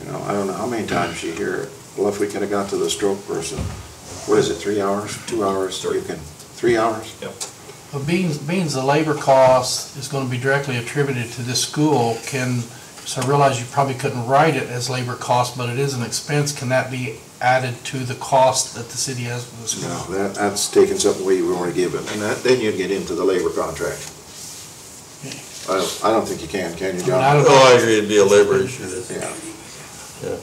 You know, I don't know how many times you hear it. Well, if we could have got to the stroke person, what is it, 3 hours, 2 hours? 3 hours? Yep. but being the labor cost is gonna be directly attributed to this school, can So I realize you probably couldn't write it as labor cost, but it is an expense. Can that be added to the cost that the city has for the school? No, that's taking something we want to give it, and then you'd get into the labor contract. I don't think you can you, John? I don't- Oh, I agree, it'd be a labor issue. Yeah. Yeah.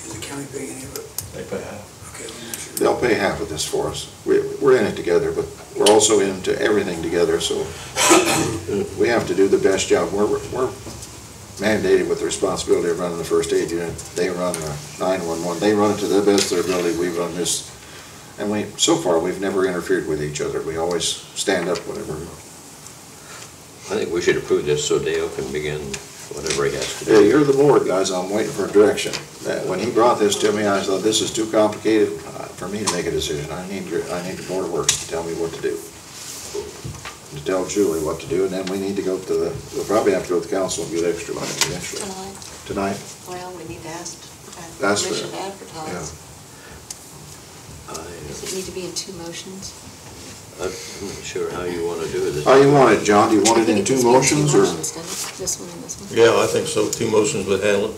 Is the county paying any of it? They pay half. Okay, let me make sure. They'll pay half of this for us. We're in it together, but we're also into everything together, so we have to do the best job. We're mandated with the responsibility of running the first aid unit. They run the 911. They run it to the best of their ability. We run this. And so far, we've never interfered with each other. We always stand up whenever. I think we should approve this so Dale can begin whatever he has to do. Hey, you're the board, guys. I'm waiting for direction. When he brought this to me, I thought, this is too complicated for me to make a decision. I need the Board of Works to tell me what to do. To tell Julie what to do, and then we need to go to we'll probably have to go to the council and get extra money eventually. Tonight? Well, we need to ask That's permission fair. to advertise. Does it need to be in two motions? I'm not sure how you want to do it. How you want it, John? Do you want I it think in two needs to be motions, or? doesn't it? This one and this one? Yeah, I think so, 2 motions would handle it.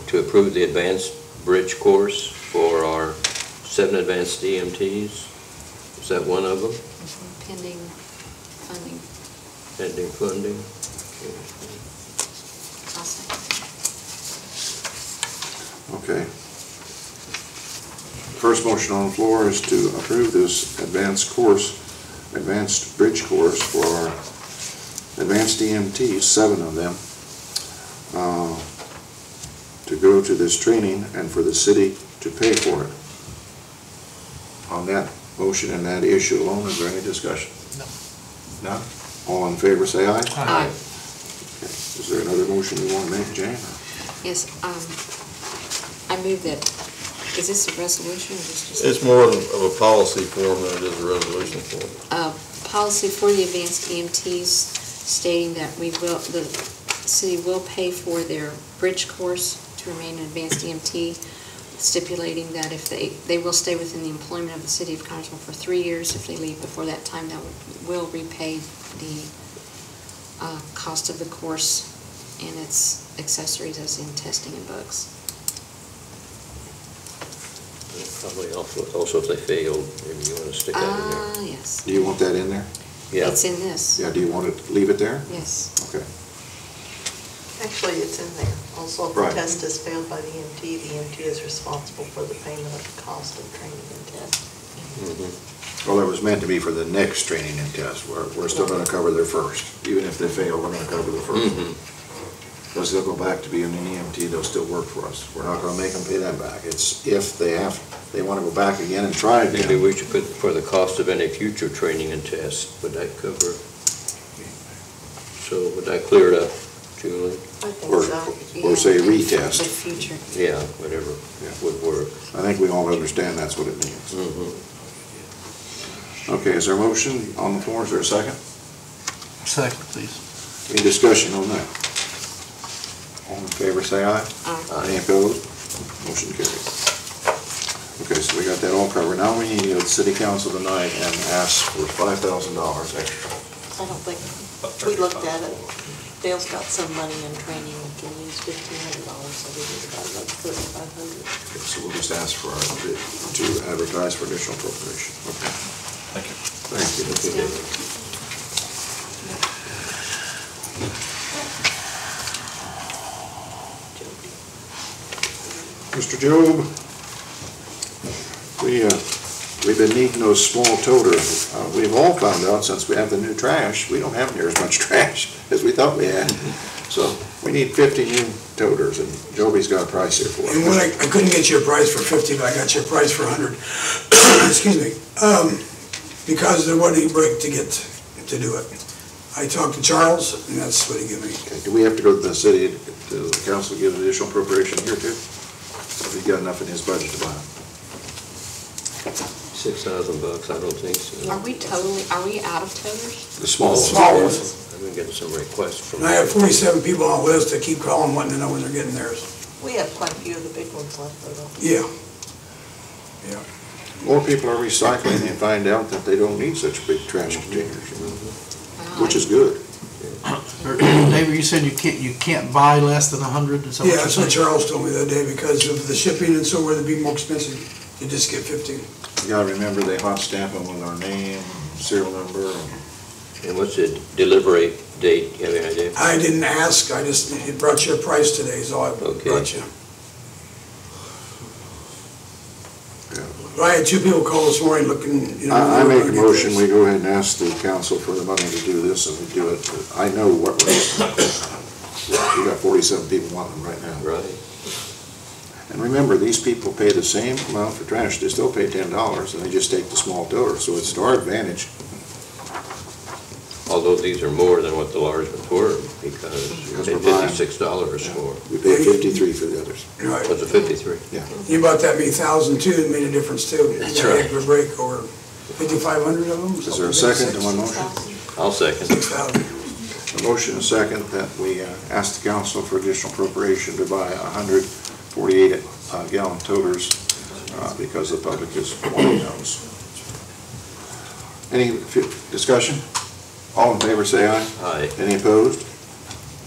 To approve the advanced bridge course for our 7 advanced EMTs. Is that one of them? Pending funding. Pending funding? I'll second. Okay. First motion on the floor is to approve this advanced bridge course for our advanced EMTs, 7 of them, to go to this training and for the city to pay for it. On that motion and that issue alone, is there any discussion? No. None? All in favor, say aye. Aye. Okay. Is there another motion you want to make, Jane? Yes, I move that, is this a resolution or just? It's more of a policy form than it is a resolution form. Policy for the advanced EMTs stating that the city will pay for their bridge course to remain an advanced EMT, stipulating that if they will stay within the employment of the city of Connersville for 3 years. If they leave before that time, that will repay the cost of the course and its accessories as in testing and bugs. Probably also if they failed, maybe you want to stick that in there. Yes. Do you want that in there? Yeah. It's in this. Yeah, do you want to leave it there? Yes. Okay. Actually, it's in there. Also, if the Right. test is failed by the EMT is responsible for the payment of the cost of training and test. Well, it was meant to be for the next training and test. We're still going to cover their first. Even if they fail, we're going to cover the first. Because they'll go back to being an EMT, they'll still work for us. We're not going to make them pay that back. It's if they want to go back again and try again. Maybe we should put for the cost of any future training and tests. Would that cover? So would that clear it up, Julie? I think Or- so. Or say retest. For future. Yeah, whatever would work. I think we all understand that's what it means. Okay, is there a motion on the floor? Is there a second? Second, please. Any discussion on that? All in favor, say aye. Aye. Any opposed? Motion carried. Okay, so we got that all covered. Now we need to go to city council tonight and ask for $5,000 extra. I don't think, we looked at it. Dale's got some money in training and can use $1,500, so we need about another $3,500. Okay, so we'll just ask for to advertise for additional appropriation. Okay. Thank you. Thank you. Mr. Job, we've been needing those small toters. We've all found out since we have the new trash, we don't have near as much trash as we thought we had. So we need 50 new toters, and Joby's got a price here for And when it. I couldn't get you a price for 50, but I got you a price for 100. Excuse me. Because there wasn't any break to do it. I talked to Charles, and that's what he gave me. Okay, do we have to go to the city, to the council, to give additional appropriation here too? Have he got enough in his budget to buy them? $6,000, I don't think so. Are we out of toters? The small ones. Small ones. I've been getting some requests from. And I have 47 people on the list that keep calling, wanting to know when they're getting theirs. We have quite a few of the big ones left, though. Yeah. Yeah. More people are recycling and find out that they don't need such big trash containers, which is good. David, you said you can't buy less than 100, is that what Yeah, you're that's what saying? Charles told me that day, because of the shipping and so forth, it'd be more expensive to just get 15. You gotta remember they hot stamp them with our name, serial number, And what's the delivery date? You have any idea? I didn't ask, it brought you a price today, so I Okay. brought you. I had 2 people call this morning looking, you know. I they were make a gonna get motion, this. we go ahead and ask the council for the money to do this, and we do it. I know what we got 47 people wanting them right now. Right. And remember, these people pay the same amount for trash, they still pay $10, and they just take the small toter, so it's to our advantage. Although these are more than what the large ones were, because you Because paid we're buying. $56 for, We pay 53 for the others. Right. was it 53? Yeah. You bought that many thousand too, it made a difference too. That's You got a right. heck of a break over 5,500 of them. Is there a second to my motion? I'll second. 6,000. A motion and a second that we ask the council for additional appropriation to buy 148 gallon toters because the public is wanting those. Any discussion? All in favor, say aye. Aye. Any opposed?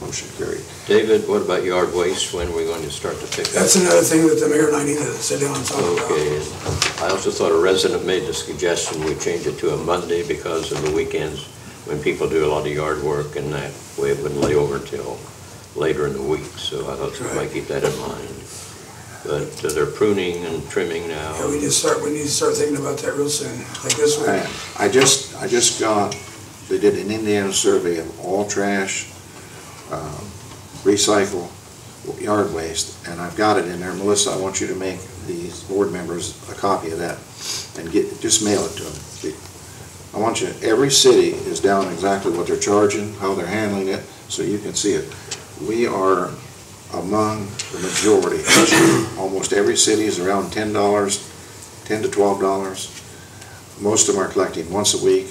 Motion carried. David, what about yard waste? When are we going to start to pick up? That's another thing that the mayor and I need to sit down and talk about. Okay, and I also thought a resident made the suggestion we change it to a Monday because of the weekends when people do a lot of yard work, and that way it wouldn't lay over till later in the week, so I thought we might keep that in mind. But they're pruning and trimming now. Yeah, we need to start thinking about that real soon, like this week. I just got, they did an Indiana survey of all trash, recycle, yard waste, and I've got it in there. Melissa, I want you to make these board members a copy of that and just mail it to them. I want you, every city is down exactly what they're charging, how they're handling it, so you can see it. We are among the majority. Almost every city is around $10, $10 to $12. Most of them are collecting once a week.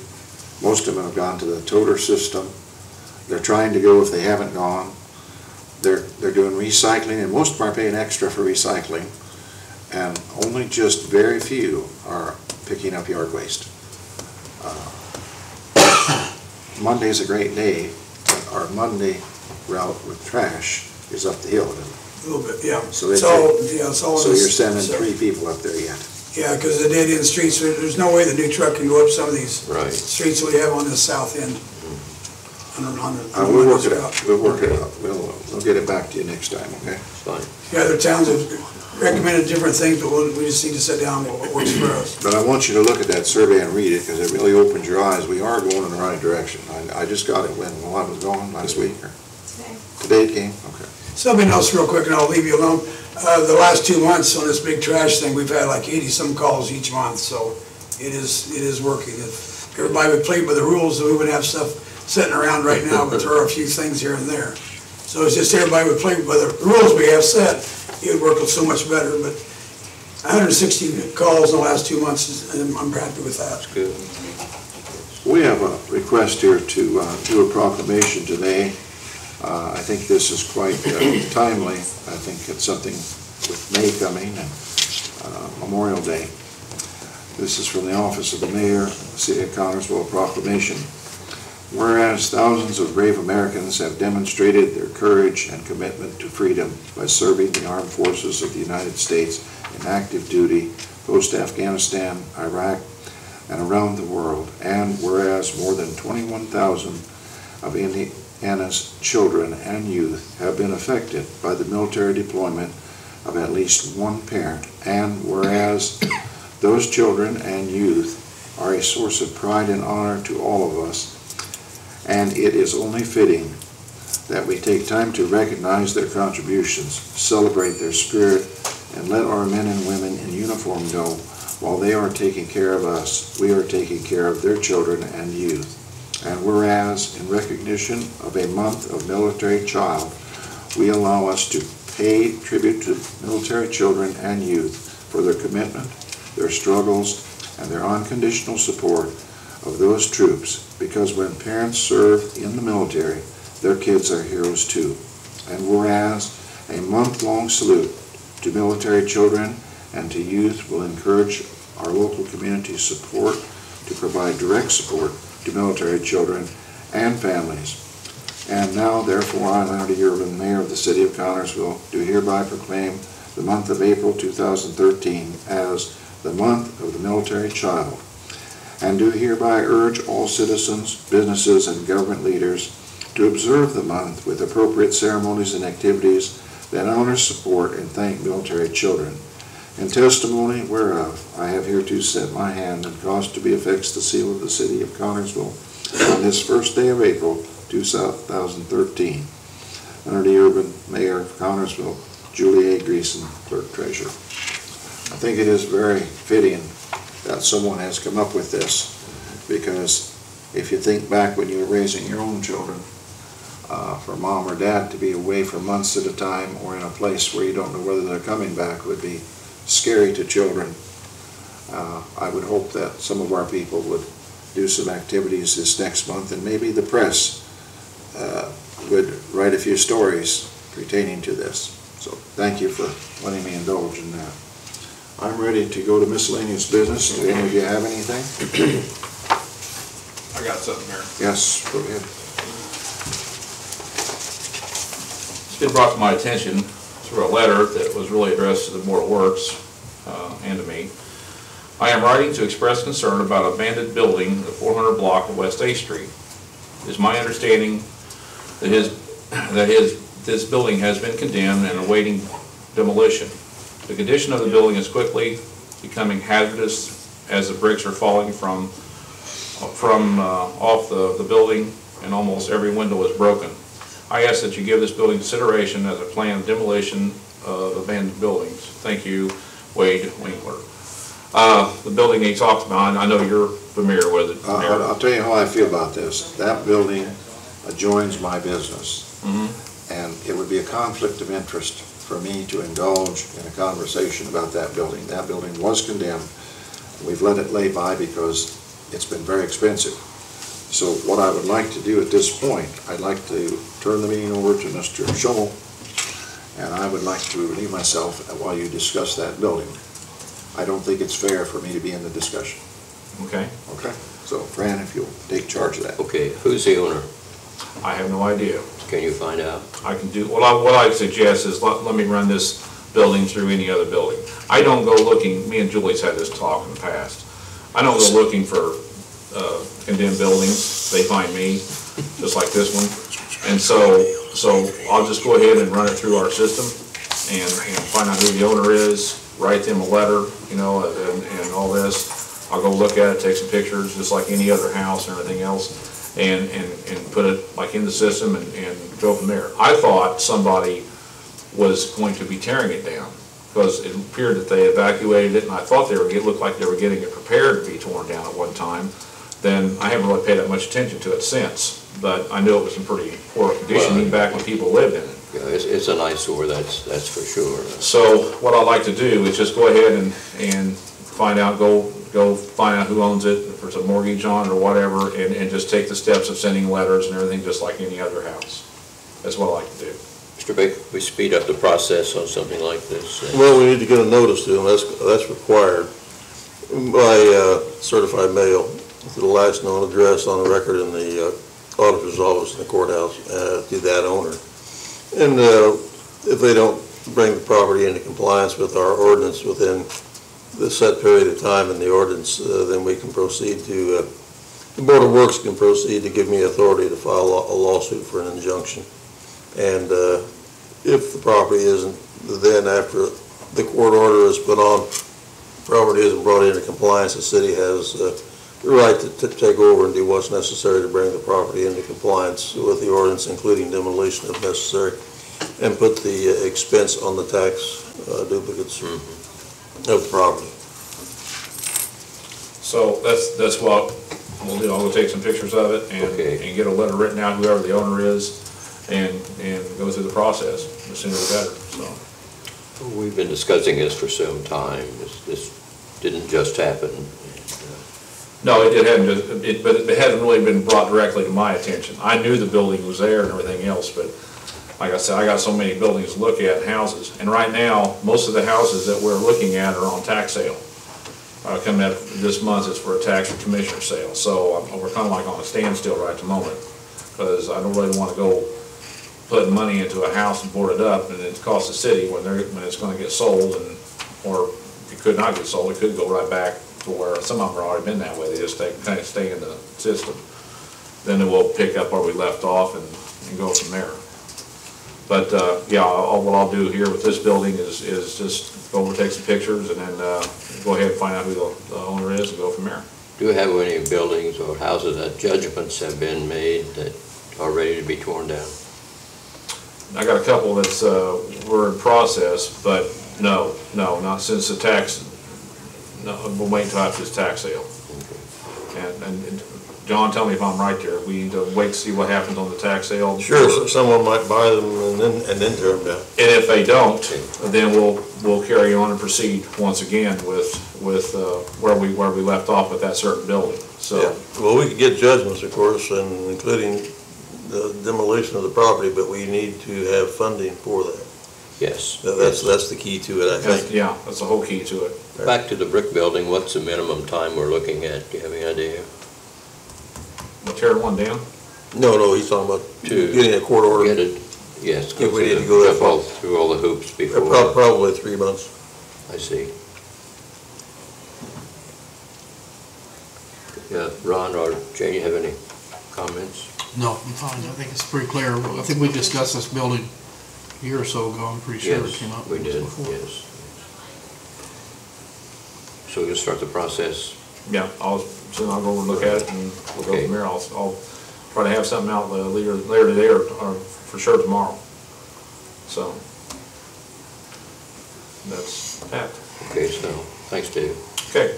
Most of them have gone to the toter system. They're trying to go if they haven't gone. They're doing recycling, and most of them are paying extra for recycling. And only just very few are picking up yard waste. Monday's a great day, but our Monday route with trash is up the hill. A little bit, yeah. So It's all in So this- you're sending 3 people up there yet. Yeah, because the dead end streets, there's no way the new truck can go up some of these Right. streets we have on the south end. We'll work it out, we'll work it out. We'll get it back to you next time, okay? Fine. The other towns have recommended different things, but we just need to sit down and what works for us. But I want you to look at that survey and read it, because it really opens your eyes. We are going in the right direction. I just got it when I was gone last week, or today it came? Okay. Something else real quick, and I'll leave you alone. The last 2 months on this big trash thing, we've had like 80-some calls each month, so it is working. If everybody would play by the rules, then we wouldn't have stuff sitting around right now, but there are a few things here and there. So it's just everybody would play by the rules we have set, it would work so much better, but 160 calls in the last 2 months, and I'm happy with that. Good. We have a request here to do a proclamation today. I think this is quite timely. I think it's something with May coming and Memorial Day. This is from the Office of the Mayor, City of Connersville, a proclamation. Whereas thousands of brave Americans have demonstrated their courage and commitment to freedom by serving the armed forces of the United States in active duty post-Afghanistan, Iraq, and around the world, and whereas more than 21,000 of Indiana's children and youth have been affected by the military deployment of at least one parent, and whereas those children and youth are a source of pride and honor to all of us, and it is only fitting that we take time to recognize their contributions, celebrate their spirit, and let our men and women in uniform know while they are taking care of us, we are taking care of their children and youth. And whereas, in recognition of a month of military child, we allow us to pay tribute to military children and youth for their commitment, their struggles, and their unconditional support of those troops, because when parents serve in the military, their kids are heroes too. And whereas a month-long salute to military children and to youth will encourage our local community support to provide direct support to military children and families. And now, therefore, I, Leonard E. Urban, Mayor of the City of Connersville, do hereby proclaim the month of April 2013 as the month of the military child, and do hereby urge all citizens, businesses, and government leaders to observe the month with appropriate ceremonies and activities that honor, support, and thank military children. In testimony whereof, I have hereto set my hand and caused to be affixed the seal of the City of Connersville on this first day of April 2013. Leonard E. Urban, Mayor of Connersville. Julie A. Greason, Clerk Treasurer. I think it is very fitting that someone has come up with this, because if you think back when you were raising your own children, for mom or dad to be away for months at a time or in a place where you don't know whether they're coming back would be scary to children. I would hope that some of our people would do some activities this next month, and maybe the press would write a few stories pertaining to this. So thank you for letting me indulge in that. I'm ready to go to miscellaneous business. Do any of you have anything? I got something here. Yes, go ahead. It's been brought to my attention through a letter that was really addressed to the Board of Works and to me. I am writing to express concern about an abandoned building in the 400 block of West 8th Street. It is my understanding that this building has been condemned and awaiting demolition. The condition of the building is quickly becoming hazardous as the bricks are falling from off the building, and almost every window is broken. I ask that you give this building consideration as a planned demolition of abandoned buildings. Thank you, Wade Winkler. The building he talked about, I know you're familiar with it. I'll tell you how I feel about this. That building adjoins my business. And it would be a conflict of interest for me to indulge in a conversation about that building. That building was condemned. We've let it lay by because it's been very expensive. So what I would like to do at this point, I'd like to turn the meeting over to Mr. Schummel, and I would like to relieve myself while you discuss that building. I don't think it's fair for me to be in the discussion. Okay. Okay. So Fran, if you'll take charge of that. Okay, who's the owner? I have no idea. Can you find out? I can do, what I suggest is let me run this building through any other building. I don't go looking, me and Julie's had this talk in the past. I don't go looking for condemned buildings. They find me, just like this one. And so I'll just go ahead and run it through our system and find out who the owner is, write them a letter, you know, and all this. I'll go look at it, take some pictures, just like any other house and everything else. And put it like in the system and go from there. I thought somebody was going to be tearing it down because it appeared that they evacuated it, and I thought it looked like they were getting it prepared to be torn down at one time. Then I haven't really paid that much attention to it since, but I knew it was in pretty poor condition even back when people lived in it. Yeah, it's an eyesore, that's for sure. So what I'd like to do is just go ahead and find out, go find out who owns it, if there's a mortgage on it or whatever, and just take the steps of sending letters and everything just like any other house. That's what I like to do. Mr. Baker, we speed up the process on something like this. Well, we need to get a notice to them, that's required by certified mail to the last known address on the record in the auditor's office in the courthouse to that owner. And if they don't bring the property into compliance with our ordinance within the set period of time in the ordinance, then we can proceed to, the Board of Works can proceed to give me authority to file a lawsuit for an injunction. And if the property isn't, then after the court order is put on, property isn't brought into compliance, the city has the right to take over and do what's necessary to bring the property into compliance with the ordinance, including demolition if necessary, and put the expense on the tax duplicates of the property. So that's what we'll do. I'll go take some pictures of it and get a letter written out, whoever the owner is, and go through the process. The sooner the better. So we've been discussing this for some time. This didn't just happen. No, it hadn't. But it hadn't really been brought directly to my attention. I knew the building was there and everything else, but like I said, I got so many buildings to look at, houses, and right now most of the houses that we're looking at are on tax sale. coming up this month is for a tax or commissioner sale. So we're kind of like on a standstill right at the moment, because I don't really want to go putting money into a house and board it up and it costs the city when it's going to get sold, and or if it could not get sold, it could go right back to where some of them have already been that way. They just kind of stay in the system. Then we'll pick up where we left off and go from there. But yeah, what I'll do here with this building is just go over, take some pictures, and then go ahead and find out who the owner is and go from there. Do you have any buildings or houses that judgments have been made that are ready to be torn down? I got a couple that's we're in process, but no, not since the tax. No, we'll wait until after this tax sale. And John, tell me if I'm right there. We need to wait to see what happens on the tax sale. Sure, so someone might buy them and then tear them down. And if they don't, then we'll carry on and proceed once again with where we left off with that certain building. So Yeah. Well, we could get judgments, of course, and including the demolition of the property, but we need to have funding for that. Yes. That's the key to it, I think. Yeah, that's the whole key to it. Back to the brick building, what's the minimum time we're looking at? Do you have any idea? We'll tear one down? No, he's talking about getting a court order. Get it, yes. If we need to go that far. Through all the hoops before. Probably 3 months. I see. Yeah, Ron or Jane, you have any comments? No, I'm fine. I think it's pretty clear. I think we discussed this building a year or so ago. I'm pretty sure it Yes, came up we did, before. yes. So you'll start the process? Yeah, I'll go over and look at it, and we'll go Okay. from there. I'll try to have something out later today or for sure tomorrow. So that's that. Okay, so, thanks, Dave. Okay.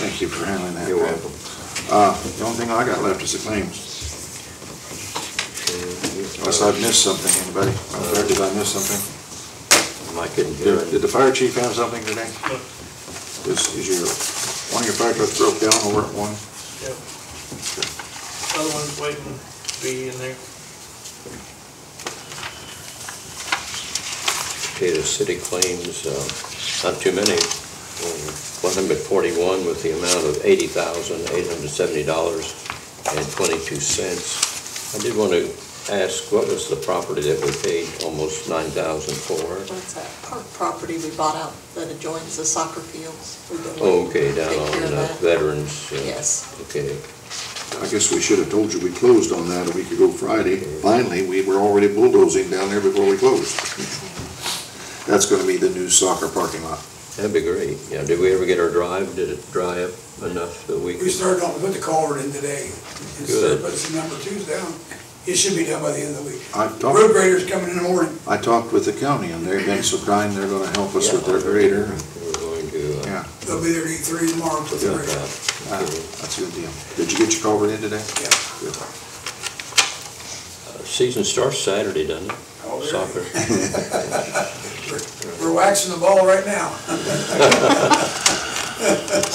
Thank you for handling that. You're Pat. welcome. The only thing I got left is the claims. Unless I've missed something, anybody? Or did I miss something? Mike couldn't hear it. Did the fire chief have something today? Is one of your fire trucks broke down over at one? Yep. Other one's waiting to be in there. Okay, the city claims, not too many, 141 with the amount of $80,870.22. I did want to ask, what was the property that we paid almost $9,000 for? That's a park property we bought out that adjoins the soccer fields. We've been Oh, okay, waiting to down take on care of that. Veterans. Yes. Okay, I guess we should have told you we closed on that a week ago Friday. Finally, we were already bulldozing down there before we closed. That's gonna be the new soccer parking lot. that'd be great. Yeah, did we ever get our drive? Did it dry up enough that we We could? started on, we put the culvert in today. And Good. put some number twos down. It should be done by the end of the week. I Road talked, grader's coming in the morning. I talked with the county and they've been so kind, they're gonna help us with their grader. and- We're going to, Yeah, They'll be there to eat 3 tomorrow and put the Good. grader. that's a good deal. Did you get your culvert in today? Yeah. Good. season starts Saturday, doesn't it? Oh, there. Soccer. We're waxing the ball right now.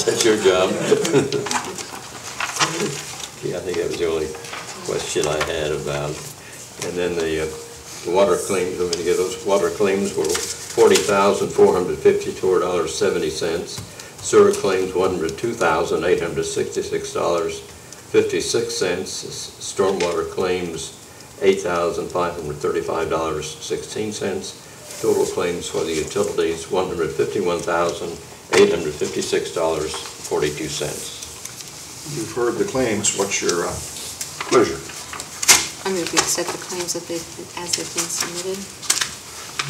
That's your job. Yeah, I think that was the only question I had about it. And then the water claims, I'm gonna get those water claims were $40,454.70. Sewer claims, $102,866.56. Stormwater claims, $8,535.16. Total claims for the utilities, $151,856.42. You've heard the claims, what's your pleasure? I'm going to accept the claims as they've been submitted.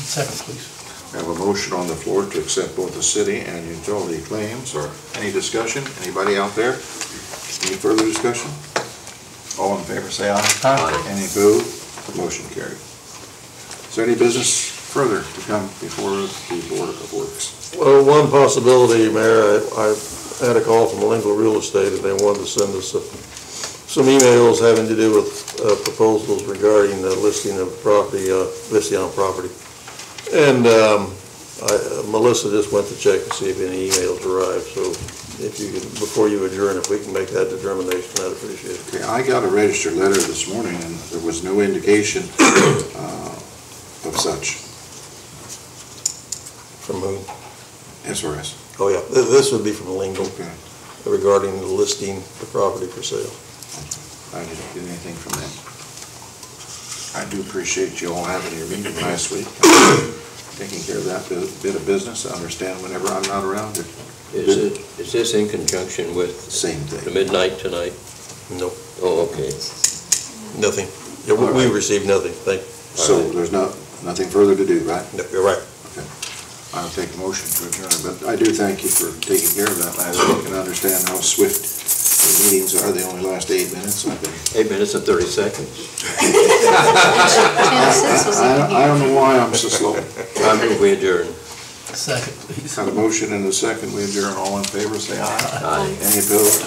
Second, please. We have a motion on the floor to accept both the city and utility claims, or any discussion? Anybody out there? Any further discussion? All in favor, say aye. Aye. Any opposed? Motion carried. Is there any business further to come before the Board of Works? Well, one possibility, Mayor, I had a call from Lingle Real Estate, and they wanted to send us some emails having to do with proposals regarding the listing of property, listing on property. And Melissa just went to check to see if any emails arrived, so if you can, before you adjourn, if we can make that determination, I'd appreciate it. Okay, I got a registered letter this morning, and there was no indication of such. From whom? SRS. Oh, yeah, this would be from Lingle Okay. regarding the listing the property for sale. I didn't get anything from them. I do appreciate you all having your meeting last week, taking care of that bit of business. I understand whenever I'm not around, Is this in conjunction with same the thing. midnight tonight? No, Oh, okay. nothing. Yeah, we received nothing, thank you. So there's nothing further to do, right? No, you're right. Okay. I'll take a motion to adjourn, but I do thank you for taking care of that last week and understand how swift the meetings are. They only last 8 minutes. I've been 8 minutes and 30 seconds. I don't know why I'm so slow. I move we adjourn. Second, please. Got a motion and a second. We adjourn. All in favor, say aye. Aye. Any opposed?